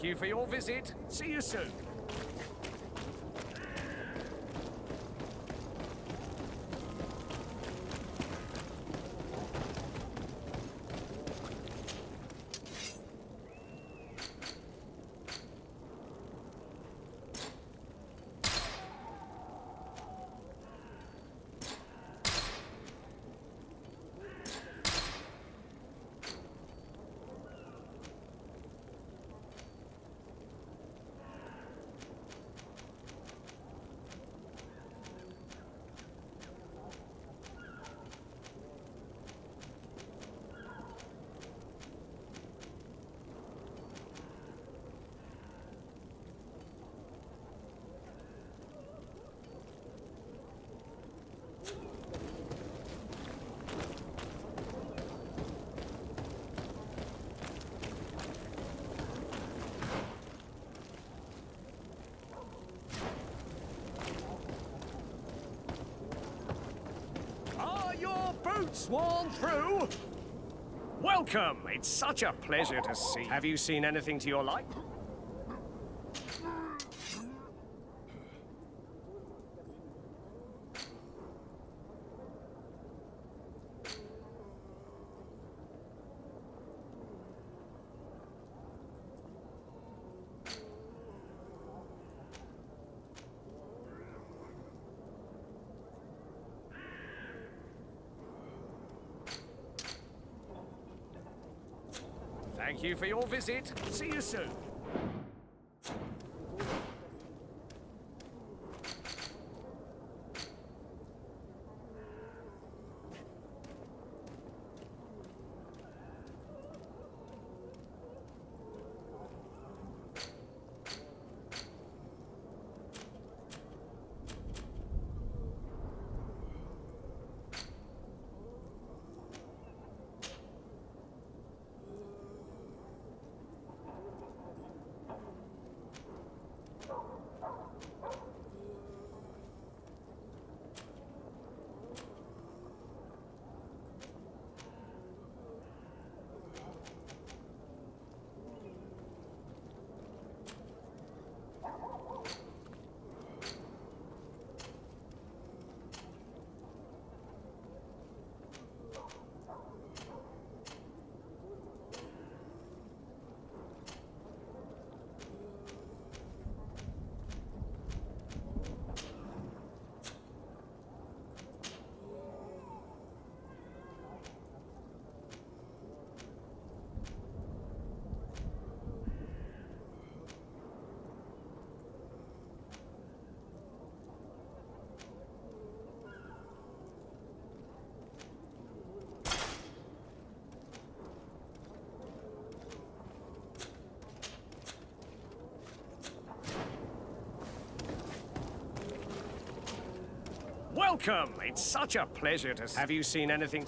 Thank you for your visit. See you soon. swarm through. Welcome. It's such a pleasure to see. Have you seen anything to your liking? Thank you for your visit. See you soon. Welcome. It's such a pleasure to... Have you seen anything...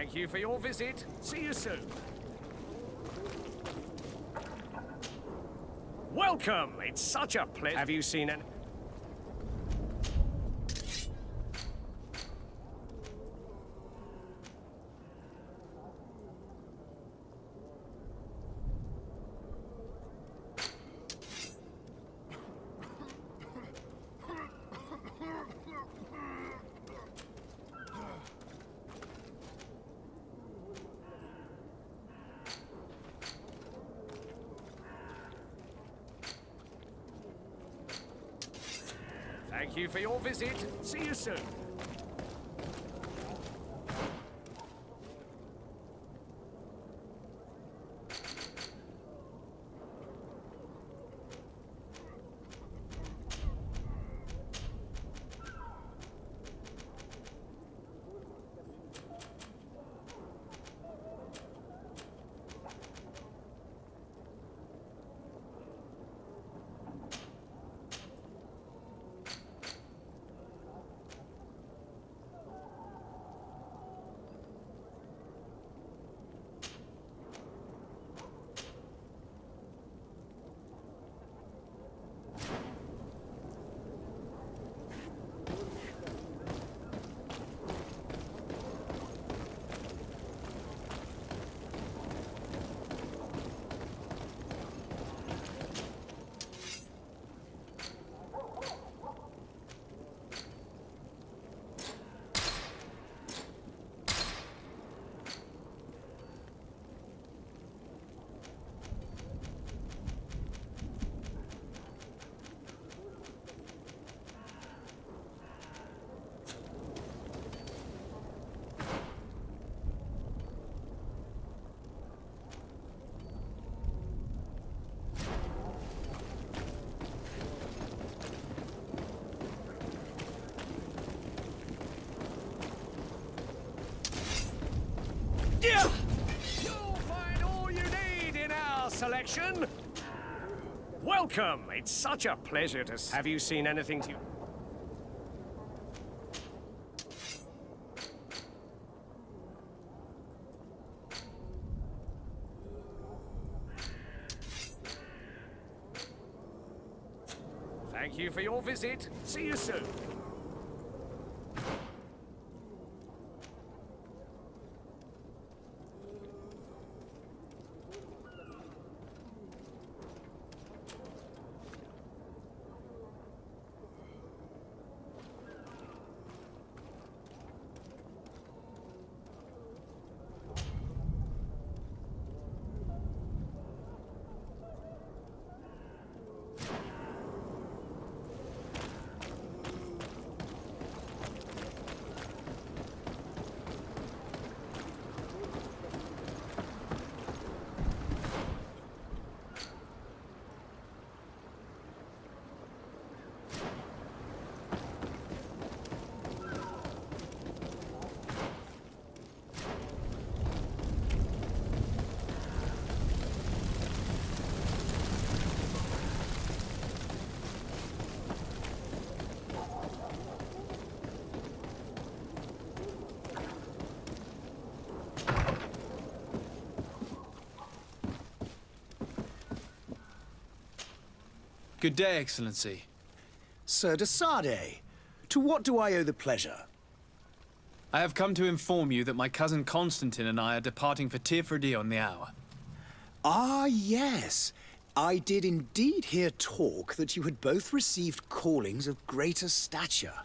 Thank you for your visit. See you soon. Welcome. It's such a pleasure. Have you seen any... Thank you for your visit. See you soon. You'll find all you need in our selection. Welcome. It's such a pleasure to... Have you seen anything to... Thank you for your visit. See you soon. Good day, Excellency. Sir de Sardet, to what do I owe the pleasure? I have come to inform you that my cousin Constantine and I are departing for Tirfredi on the hour. Ah, yes. I did indeed hear talk that you had both received callings of greater stature.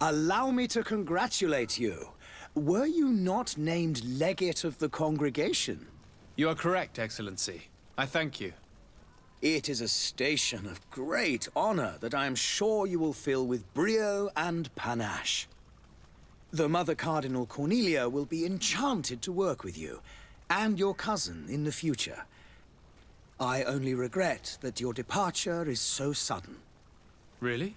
Allow me to congratulate you. Were you not named legate of the congregation? You are correct, Excellency. I thank you. It is a station of great honor that I am sure you will fill with brio and panache. The Mother Cardinal Cornelia will be enchanted to work with you, and your cousin in the future. I only regret that your departure is so sudden. Really?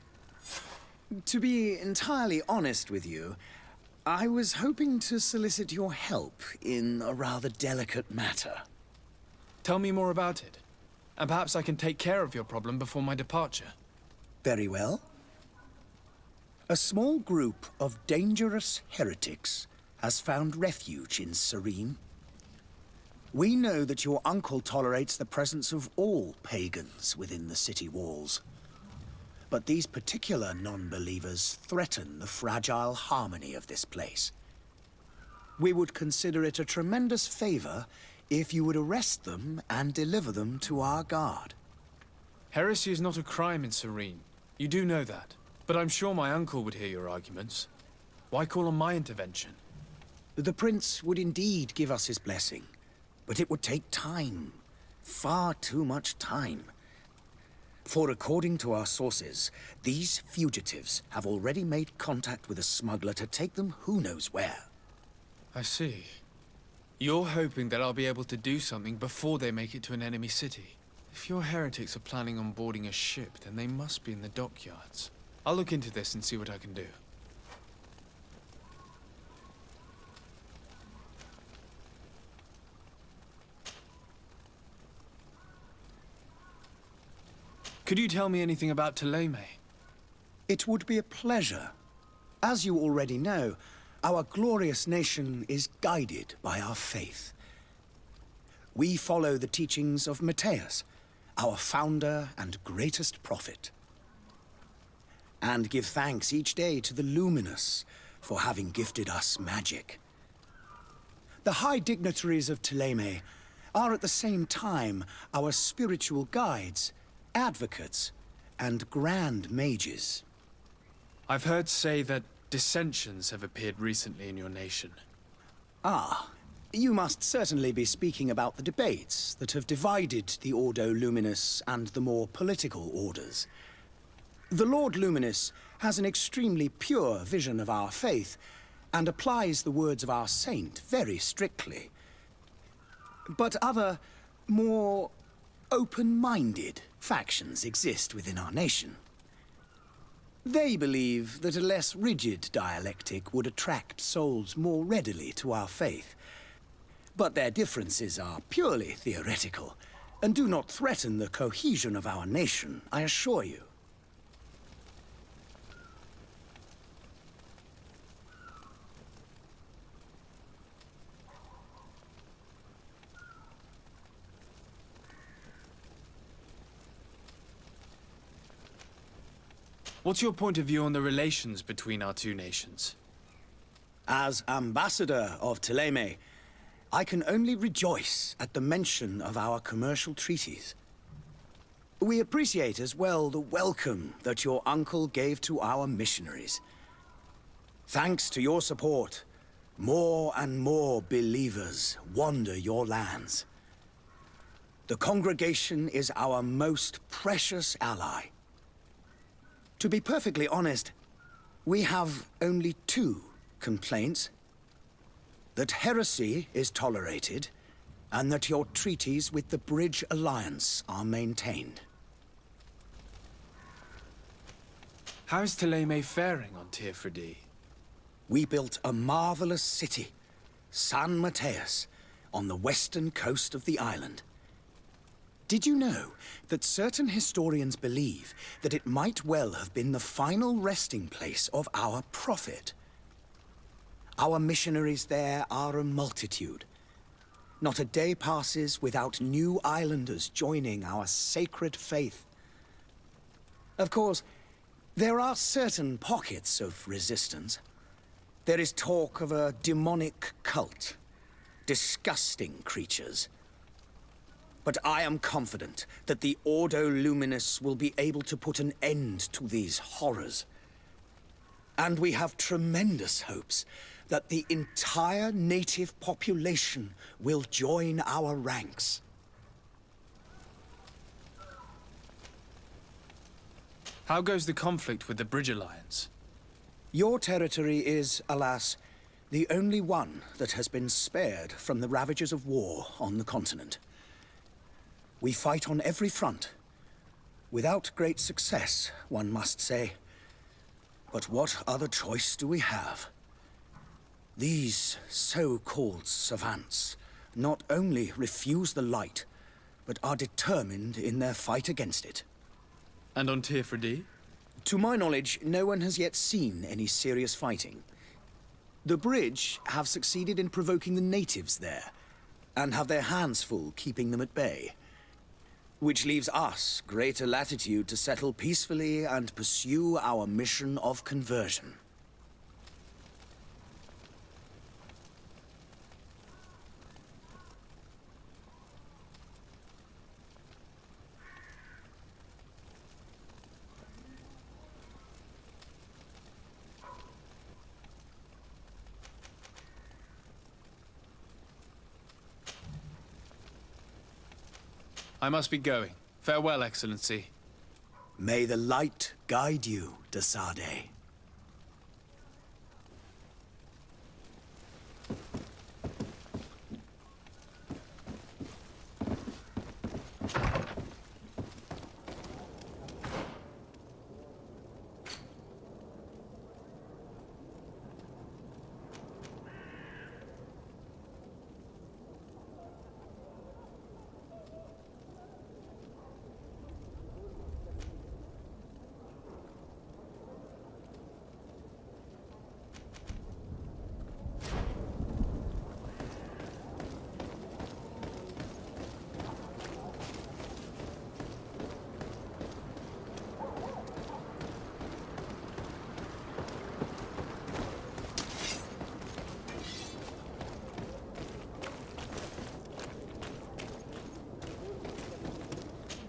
To be entirely honest with you, I was hoping to solicit your help in a rather delicate matter. Tell me more about it. And perhaps I can take care of your problem before my departure. Very well. A small group of dangerous heretics has found refuge in Serene. We know that your uncle tolerates the presence of all pagans within the city walls. But these particular non-believers threaten the fragile harmony of this place. We would consider it a tremendous favor if you would arrest them and deliver them to our guard. Heresy is not a crime in Serene. You do know that. But I'm sure my uncle would hear your arguments. Why call on my intervention? The prince would indeed give us his blessing, but it would take time. Far too much time. For according to our sources, these fugitives have already made contact with a smuggler to take them who knows where. I see. You're hoping that I'll be able to do something before they make it to an enemy city. If your heretics are planning on boarding a ship, then they must be in the dockyards. I'll look into this and see what I can do. Could you tell me anything about Thélème? It would be a pleasure. As you already know, our glorious nation is guided by our faith. We follow the teachings of Matthias, our founder and greatest prophet, and give thanks each day to the Luminous for having gifted us magic. The high dignitaries of Thélème are at the same time our spiritual guides, advocates, and grand mages. I've heard say that dissensions have appeared recently in your nation. Ah, you must certainly be speaking about the debates that have divided the Ordo Luminous and the more political orders. The Lord Luminous has an extremely pure vision of our faith and applies the words of our saint very strictly. But other, more open-minded factions exist within our nation. They believe that a less rigid dialectic would attract souls more readily to our faith. But their differences are purely theoretical, and do not threaten the cohesion of our nation, I assure you. What's your point of view on the relations between our two nations? As ambassador of Thélème, I can only rejoice at the mention of our commercial treaties. We appreciate as well the welcome that your uncle gave to our missionaries. Thanks to your support, more and more believers wander your lands. The congregation is our most precious ally. To be perfectly honest, we have only two complaints. That heresy is tolerated, and that your treaties with the Bridge Alliance are maintained. How is Thélème faring on Tirfredi? We built a marvelous city, San Mateus, on the western coast of the island. Did you know that certain historians believe that it might well have been the final resting place of our prophet? Our missionaries there are a multitude. Not a day passes without new islanders joining our sacred faith. Of course, there are certain pockets of resistance. There is talk of a demonic cult. Disgusting creatures. But I am confident that the Ordo Luminous will be able to put an end to these horrors. And we have tremendous hopes that the entire native population will join our ranks. How goes the conflict with the Bridge Alliance? Your territory is, alas, the only one that has been spared from the ravages of war on the continent. We fight on every front. Without great success, one must say. But what other choice do we have? These so-called savants not only refuse the light, but are determined in their fight against it. And on Tirfredi? To my knowledge, no one has yet seen any serious fighting. The Bridge have succeeded in provoking the natives there, and have their hands full keeping them at bay. Which leaves us greater latitude to settle peacefully and pursue our mission of conversion. I must be going. Farewell, Excellency. May the light guide you, de Sade.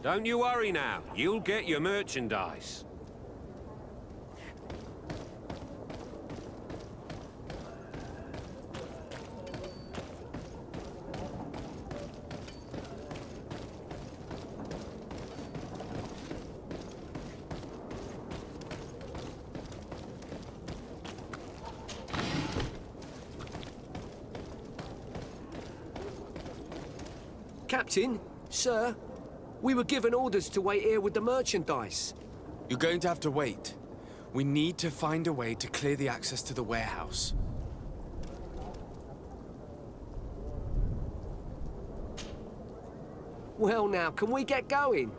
Don't you worry now. You'll get your merchandise. Captain, sir, we were given orders to wait here with the merchandise. You're going to have to wait. We need to find a way to clear the access to the warehouse. Well now, can we get going?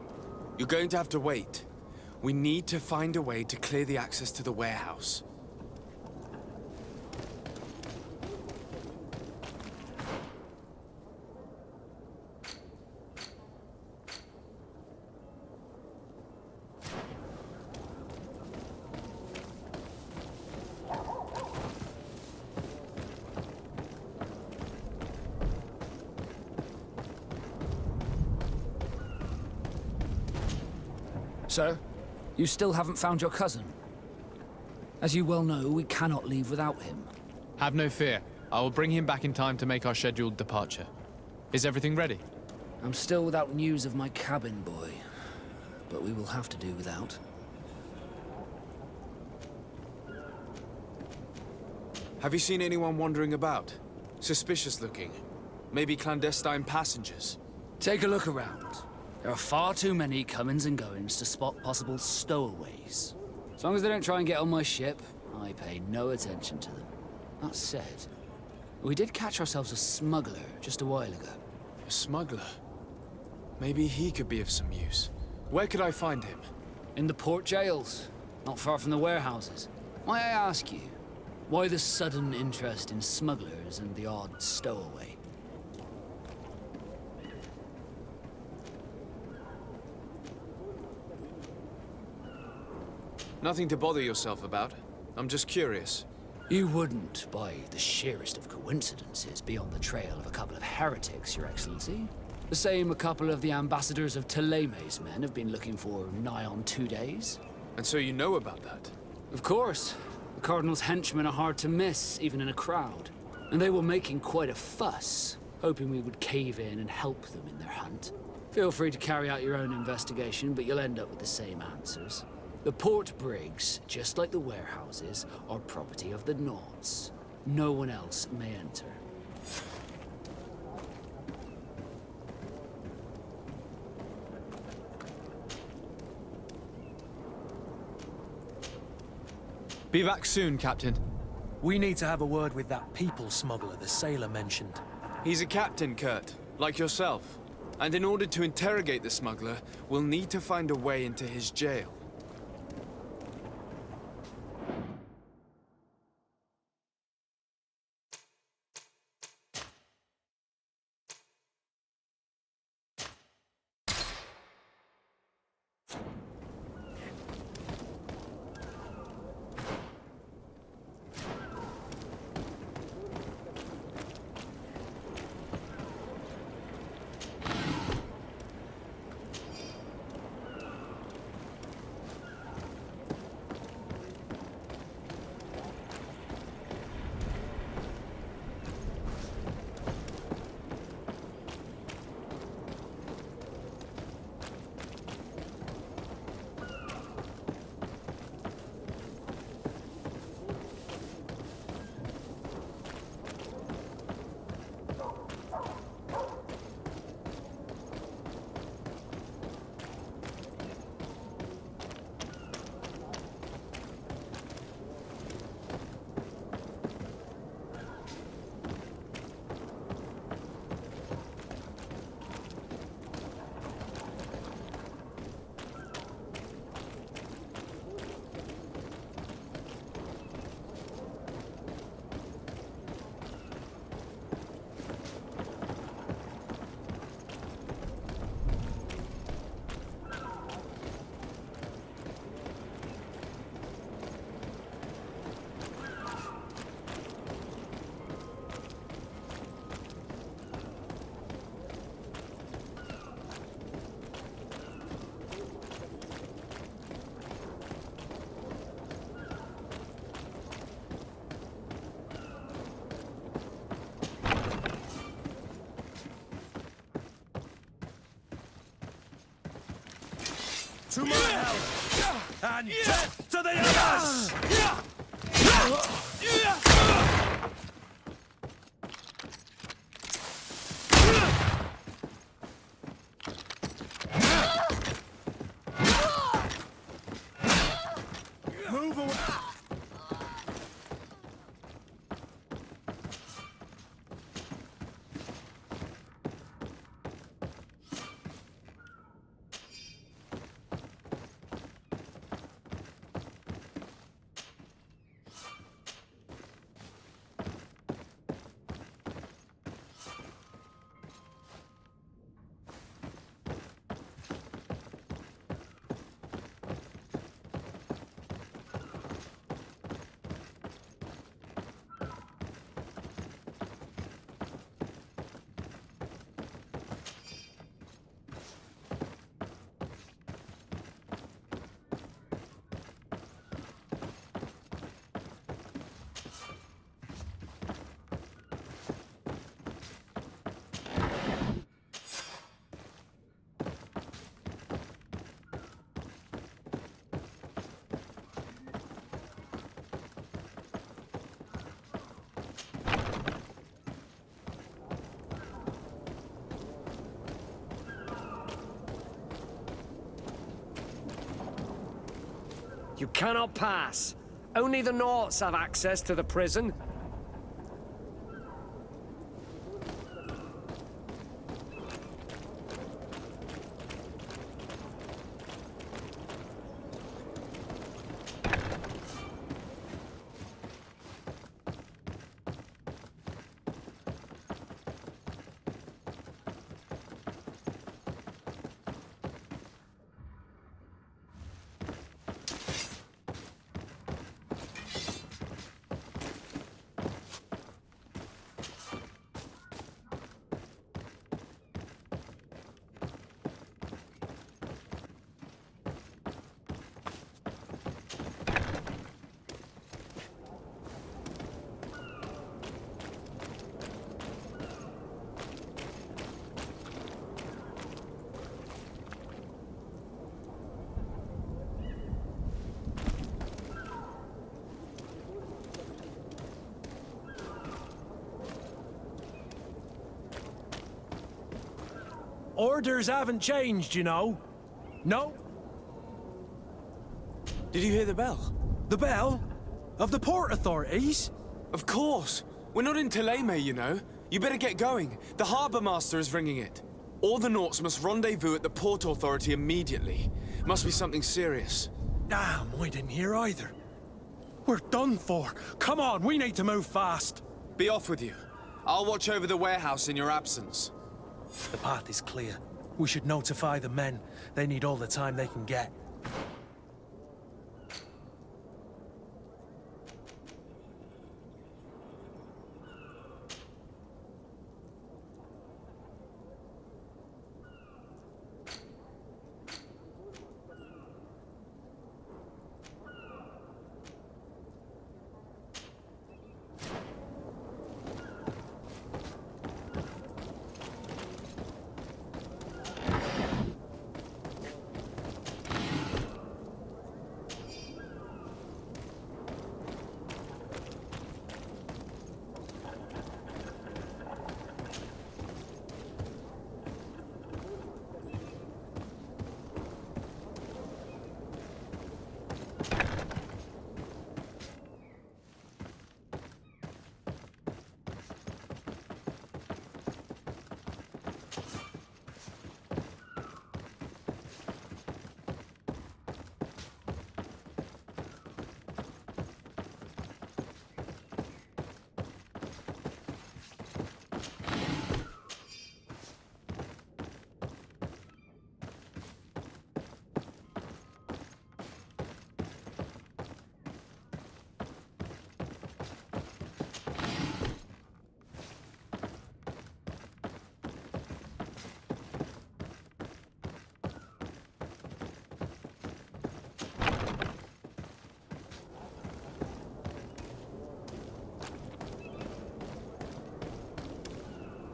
You're going to have to wait. We need to find a way to clear the access to the warehouse. Sir, you still haven't found your cousin. As you well know, we cannot leave without him. Have no fear. I will bring him back in time to make our scheduled departure. Is everything ready? I'm still without news of my cabin boy, but we will have to do without. Have you seen anyone wandering about? Suspicious looking. Maybe clandestine passengers. Take a look around. There are far too many comings and goings to spot possible stowaways. As long as they don't try and get on my ship, I pay no attention to them. That said, we did catch ourselves a smuggler just a while ago. A smuggler? Maybe he could be of some use. Where could I find him? In the port jails, not far from the warehouses. Might I ask you, why the sudden interest in smugglers and the odd stowaway? Nothing to bother yourself about. I'm just curious. You wouldn't, by the sheerest of coincidences, be on the trail of a couple of heretics, Your Excellency. The same a couple of the ambassadors of Teleme's men have been looking for nigh on 2 days. And so you know about that? Of course. The Cardinal's henchmen are hard to miss, even in a crowd. And they were making quite a fuss, hoping we would cave in and help them in their hunt. Feel free to carry out your own investigation, but you'll end up with the same answers. The port brigs, just like the warehouses, are property of the Nauts. No one else may enter. Be back soon, Captain. We need to have a word with that people smuggler the sailor mentioned. He's a captain, Kurt, like yourself. And in order to interrogate the smuggler, we'll need to find a way into his jail. To my help! And death to the others! Move away! You cannot pass. Only the Norts have access to the prison. Orders haven't changed, you know. No? Did you hear the bell? The bell? Of the port authorities? Of course. We're not in Teleme, you know. You better get going. The harbour master is ringing it. All the Norts must rendezvous at the port authority immediately. Must be something serious. Damn, I didn't hear either. We're done for. Come on, we need to move fast. Be off with you. I'll watch over the warehouse in your absence. The path is clear. We should notify the men. They need all the time they can get.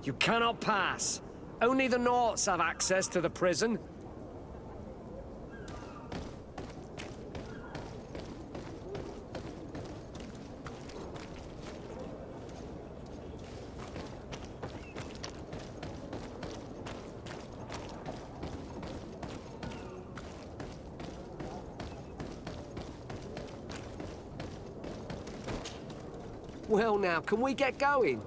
You cannot pass. Only the Norts have access to the prison. Well now, can we get going?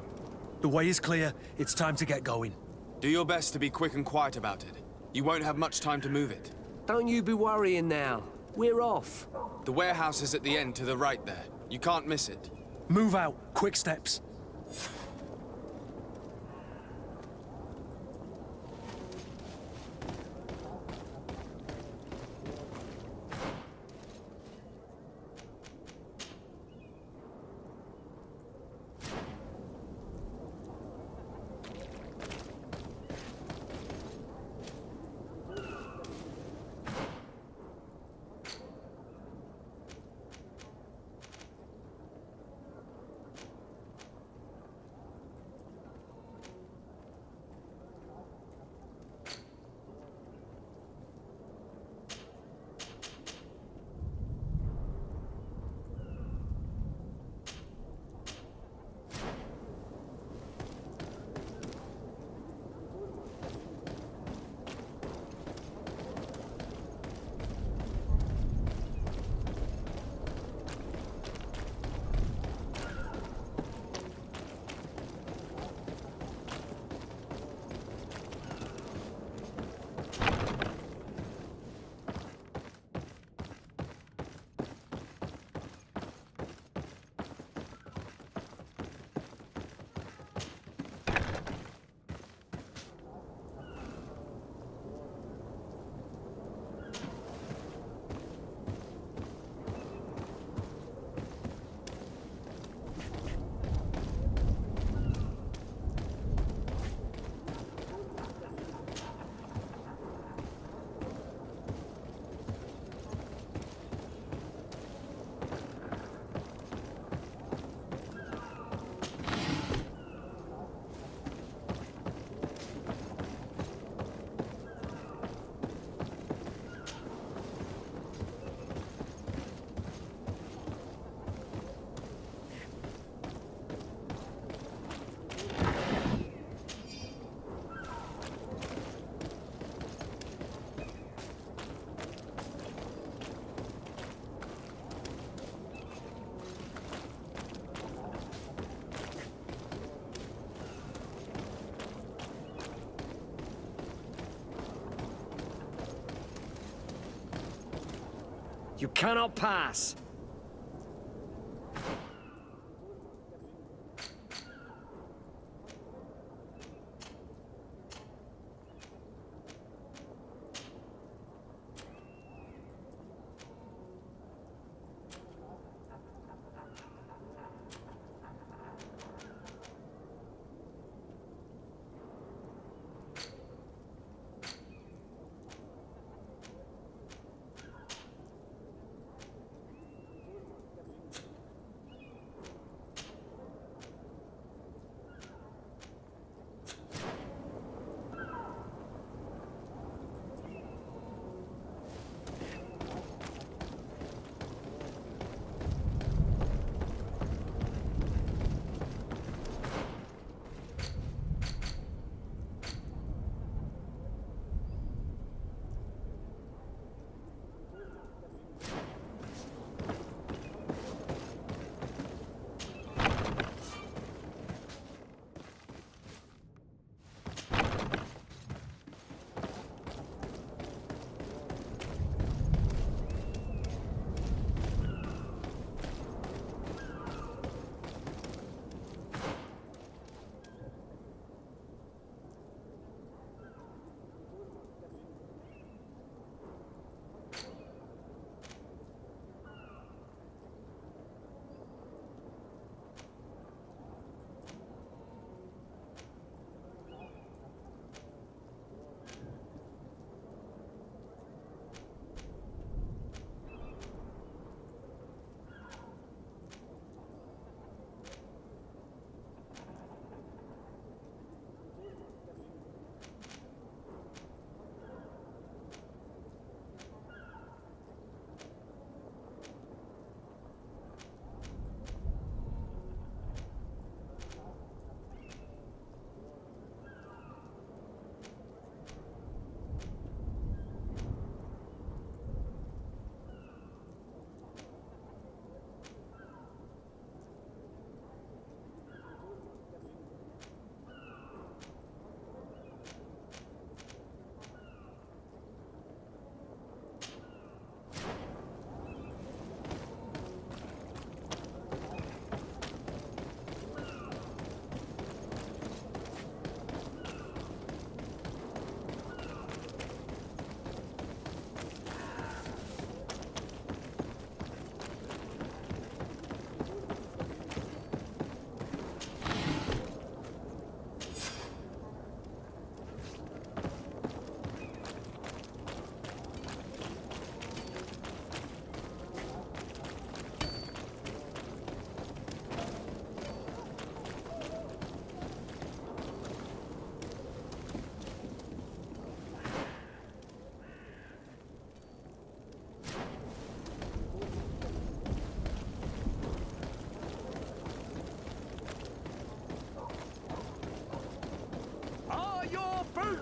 The way is clear. It's time to get going. Do your best to be quick and quiet about it. You won't have much time to move it. Don't you be worrying now. We're off. The warehouse is at the end to the right there. You can't miss it. Move out. Quick steps. You cannot pass.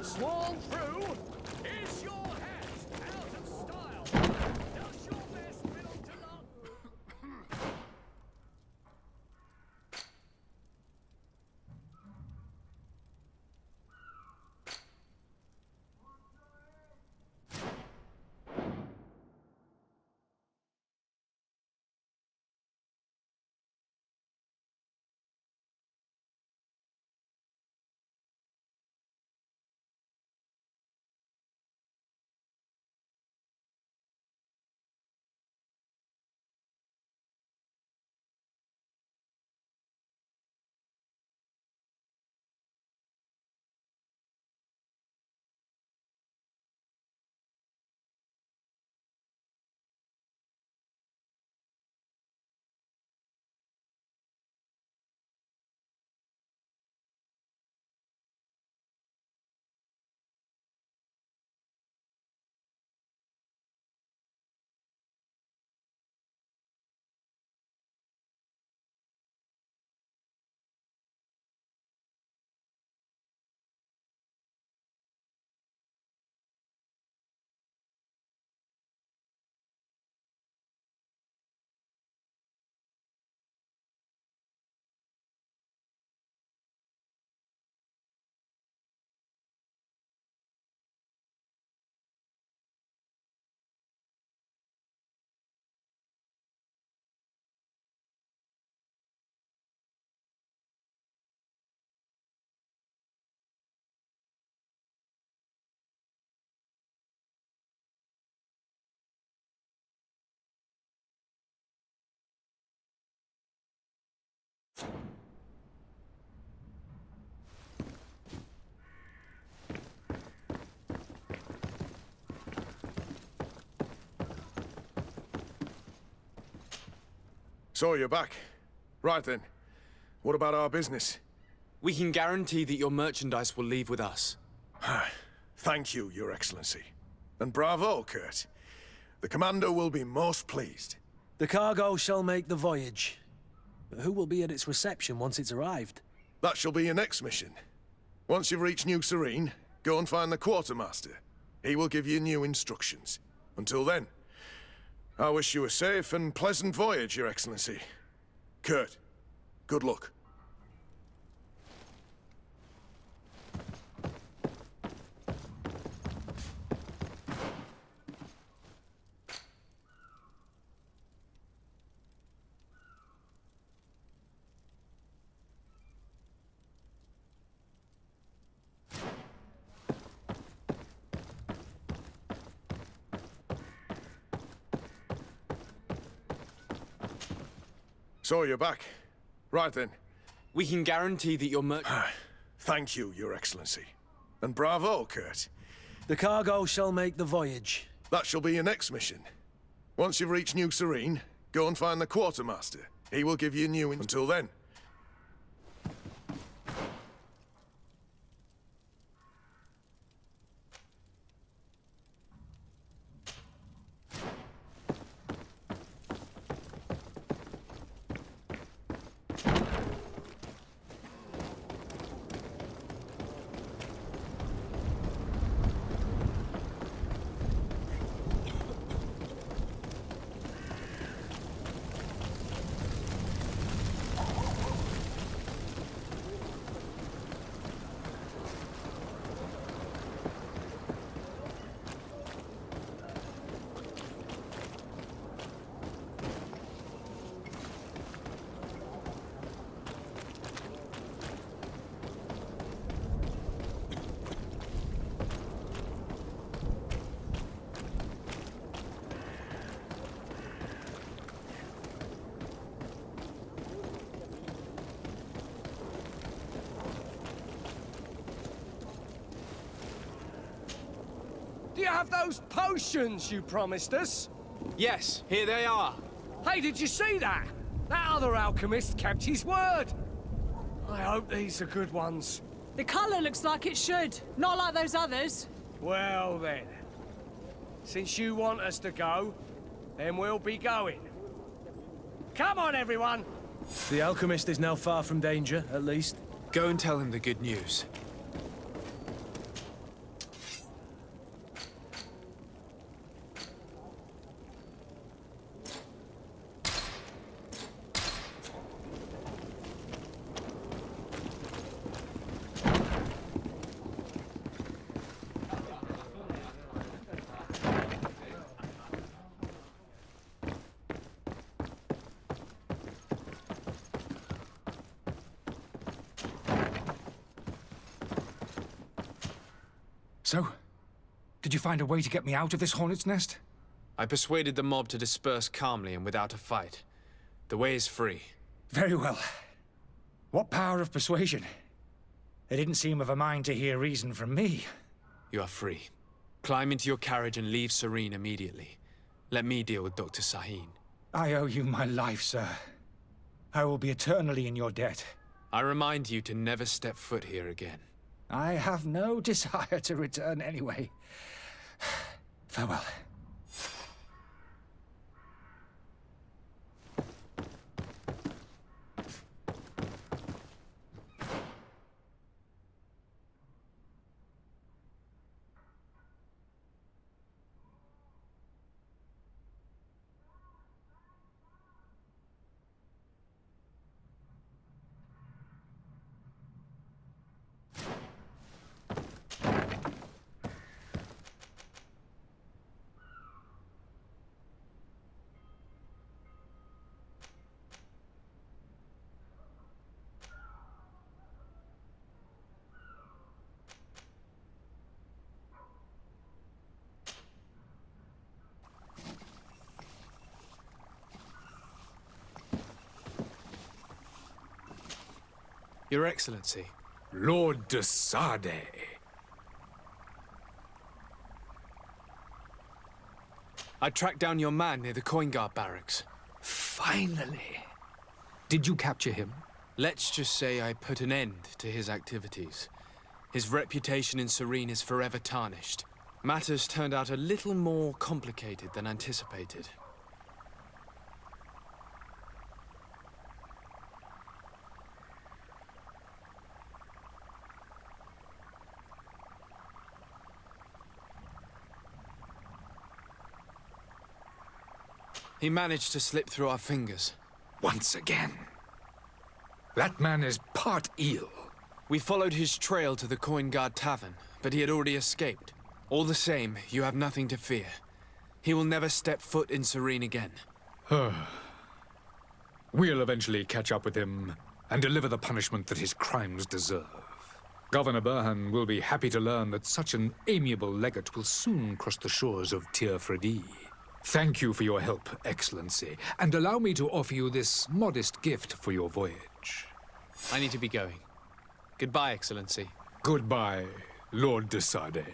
Sworn through. So you're back. Right then. What about our business? We can guarantee that your merchandise will leave with us. Thank you, Your Excellency. And bravo, Kurt. The Commander will be most pleased. The cargo shall make the voyage. But who will be at its reception once it's arrived? That shall be your next mission. Once you've reached New Serene, go and find the Quartermaster. He will give you new instructions. Until then, I wish you a safe and pleasant voyage, Your Excellency. Kurt, good luck. So you're back. Right then. We can guarantee that your Thank you, Your Excellency. And bravo, Kurt. The cargo shall make the voyage. That shall be your next mission. Once you've reached New Serene, go and find the Quartermaster. He will give you new... Until then. Do you have those potions you promised us? Yes, here they are. Hey, did you see that? That other alchemist kept his word. I hope these are good ones. The colour looks like it should. Not like those others. Well then. Since you want us to go, then we'll be going. Come on, everyone! The alchemist is now far from danger, at least. Go and tell him the good news. So, did you find a way to get me out of this hornet's nest? I persuaded the mob to disperse calmly and without a fight. The way is free. Very well. What power of persuasion? They didn't seem of a mind to hear reason from me. You are free. Climb into your carriage and leave Serene immediately. Let me deal with Dr. Sahin. I owe you my life, sir. I will be eternally in your debt. I remind you to never step foot here again. I have no desire to return anyway. Farewell. Your Excellency. Lord de Sade. I tracked down your man near the coin guard barracks. Finally. Did you capture him? Let's just say I put an end to his activities. His reputation in Serene is forever tarnished. Matters turned out a little more complicated than anticipated. He managed to slip through our fingers. Once again. That man is part eel. We followed his trail to the Coin Guard Tavern, but he had already escaped. All the same, you have nothing to fear. He will never step foot in Serene again. We'll eventually catch up with him and deliver the punishment that his crimes deserve. Governor Burhan will be happy to learn that such an amiable legate will soon cross the shores of Tir Fredi. Thank you for your help, Excellency, and allow me to offer you this modest gift for your voyage. I need to be going. Goodbye, Excellency. Goodbye, Lord de Sade.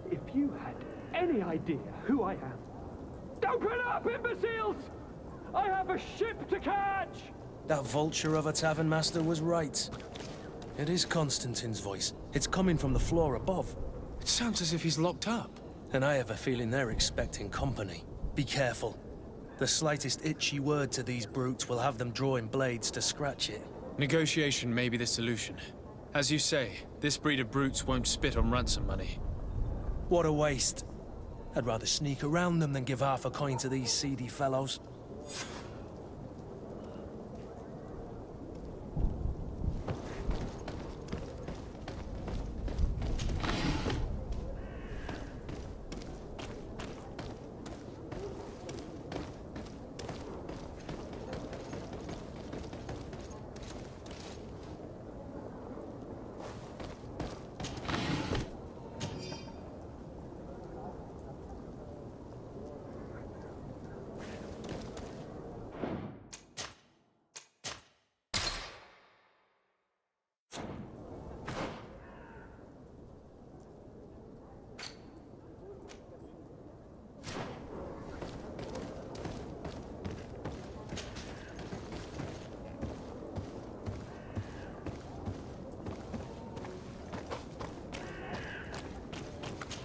If you had any idea who I am... Open up, imbeciles! I have a ship to catch! That vulture of a tavern master was right. It is Constantine's voice. It's coming from the floor above. It sounds as if he's locked up. And I have a feeling they're expecting company. Be careful. The slightest itchy word to these brutes will have them drawing blades to scratch it. Negotiation may be the solution. As you say, this breed of brutes won't spit on ransom money. What a waste. I'd rather sneak around them than give half a coin to these seedy fellows.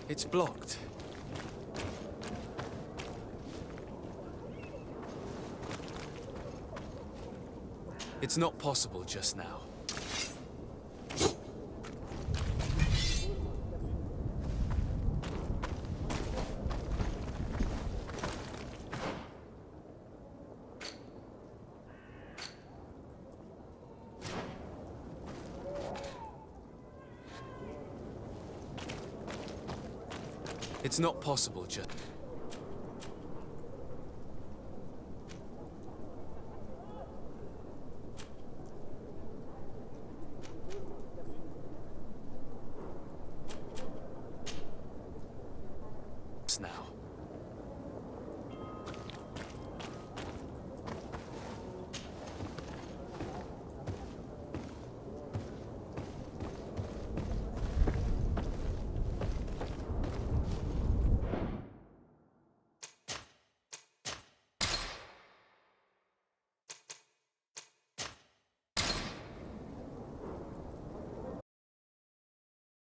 It's blocked. It's not possible just now. It's not possible, just... now.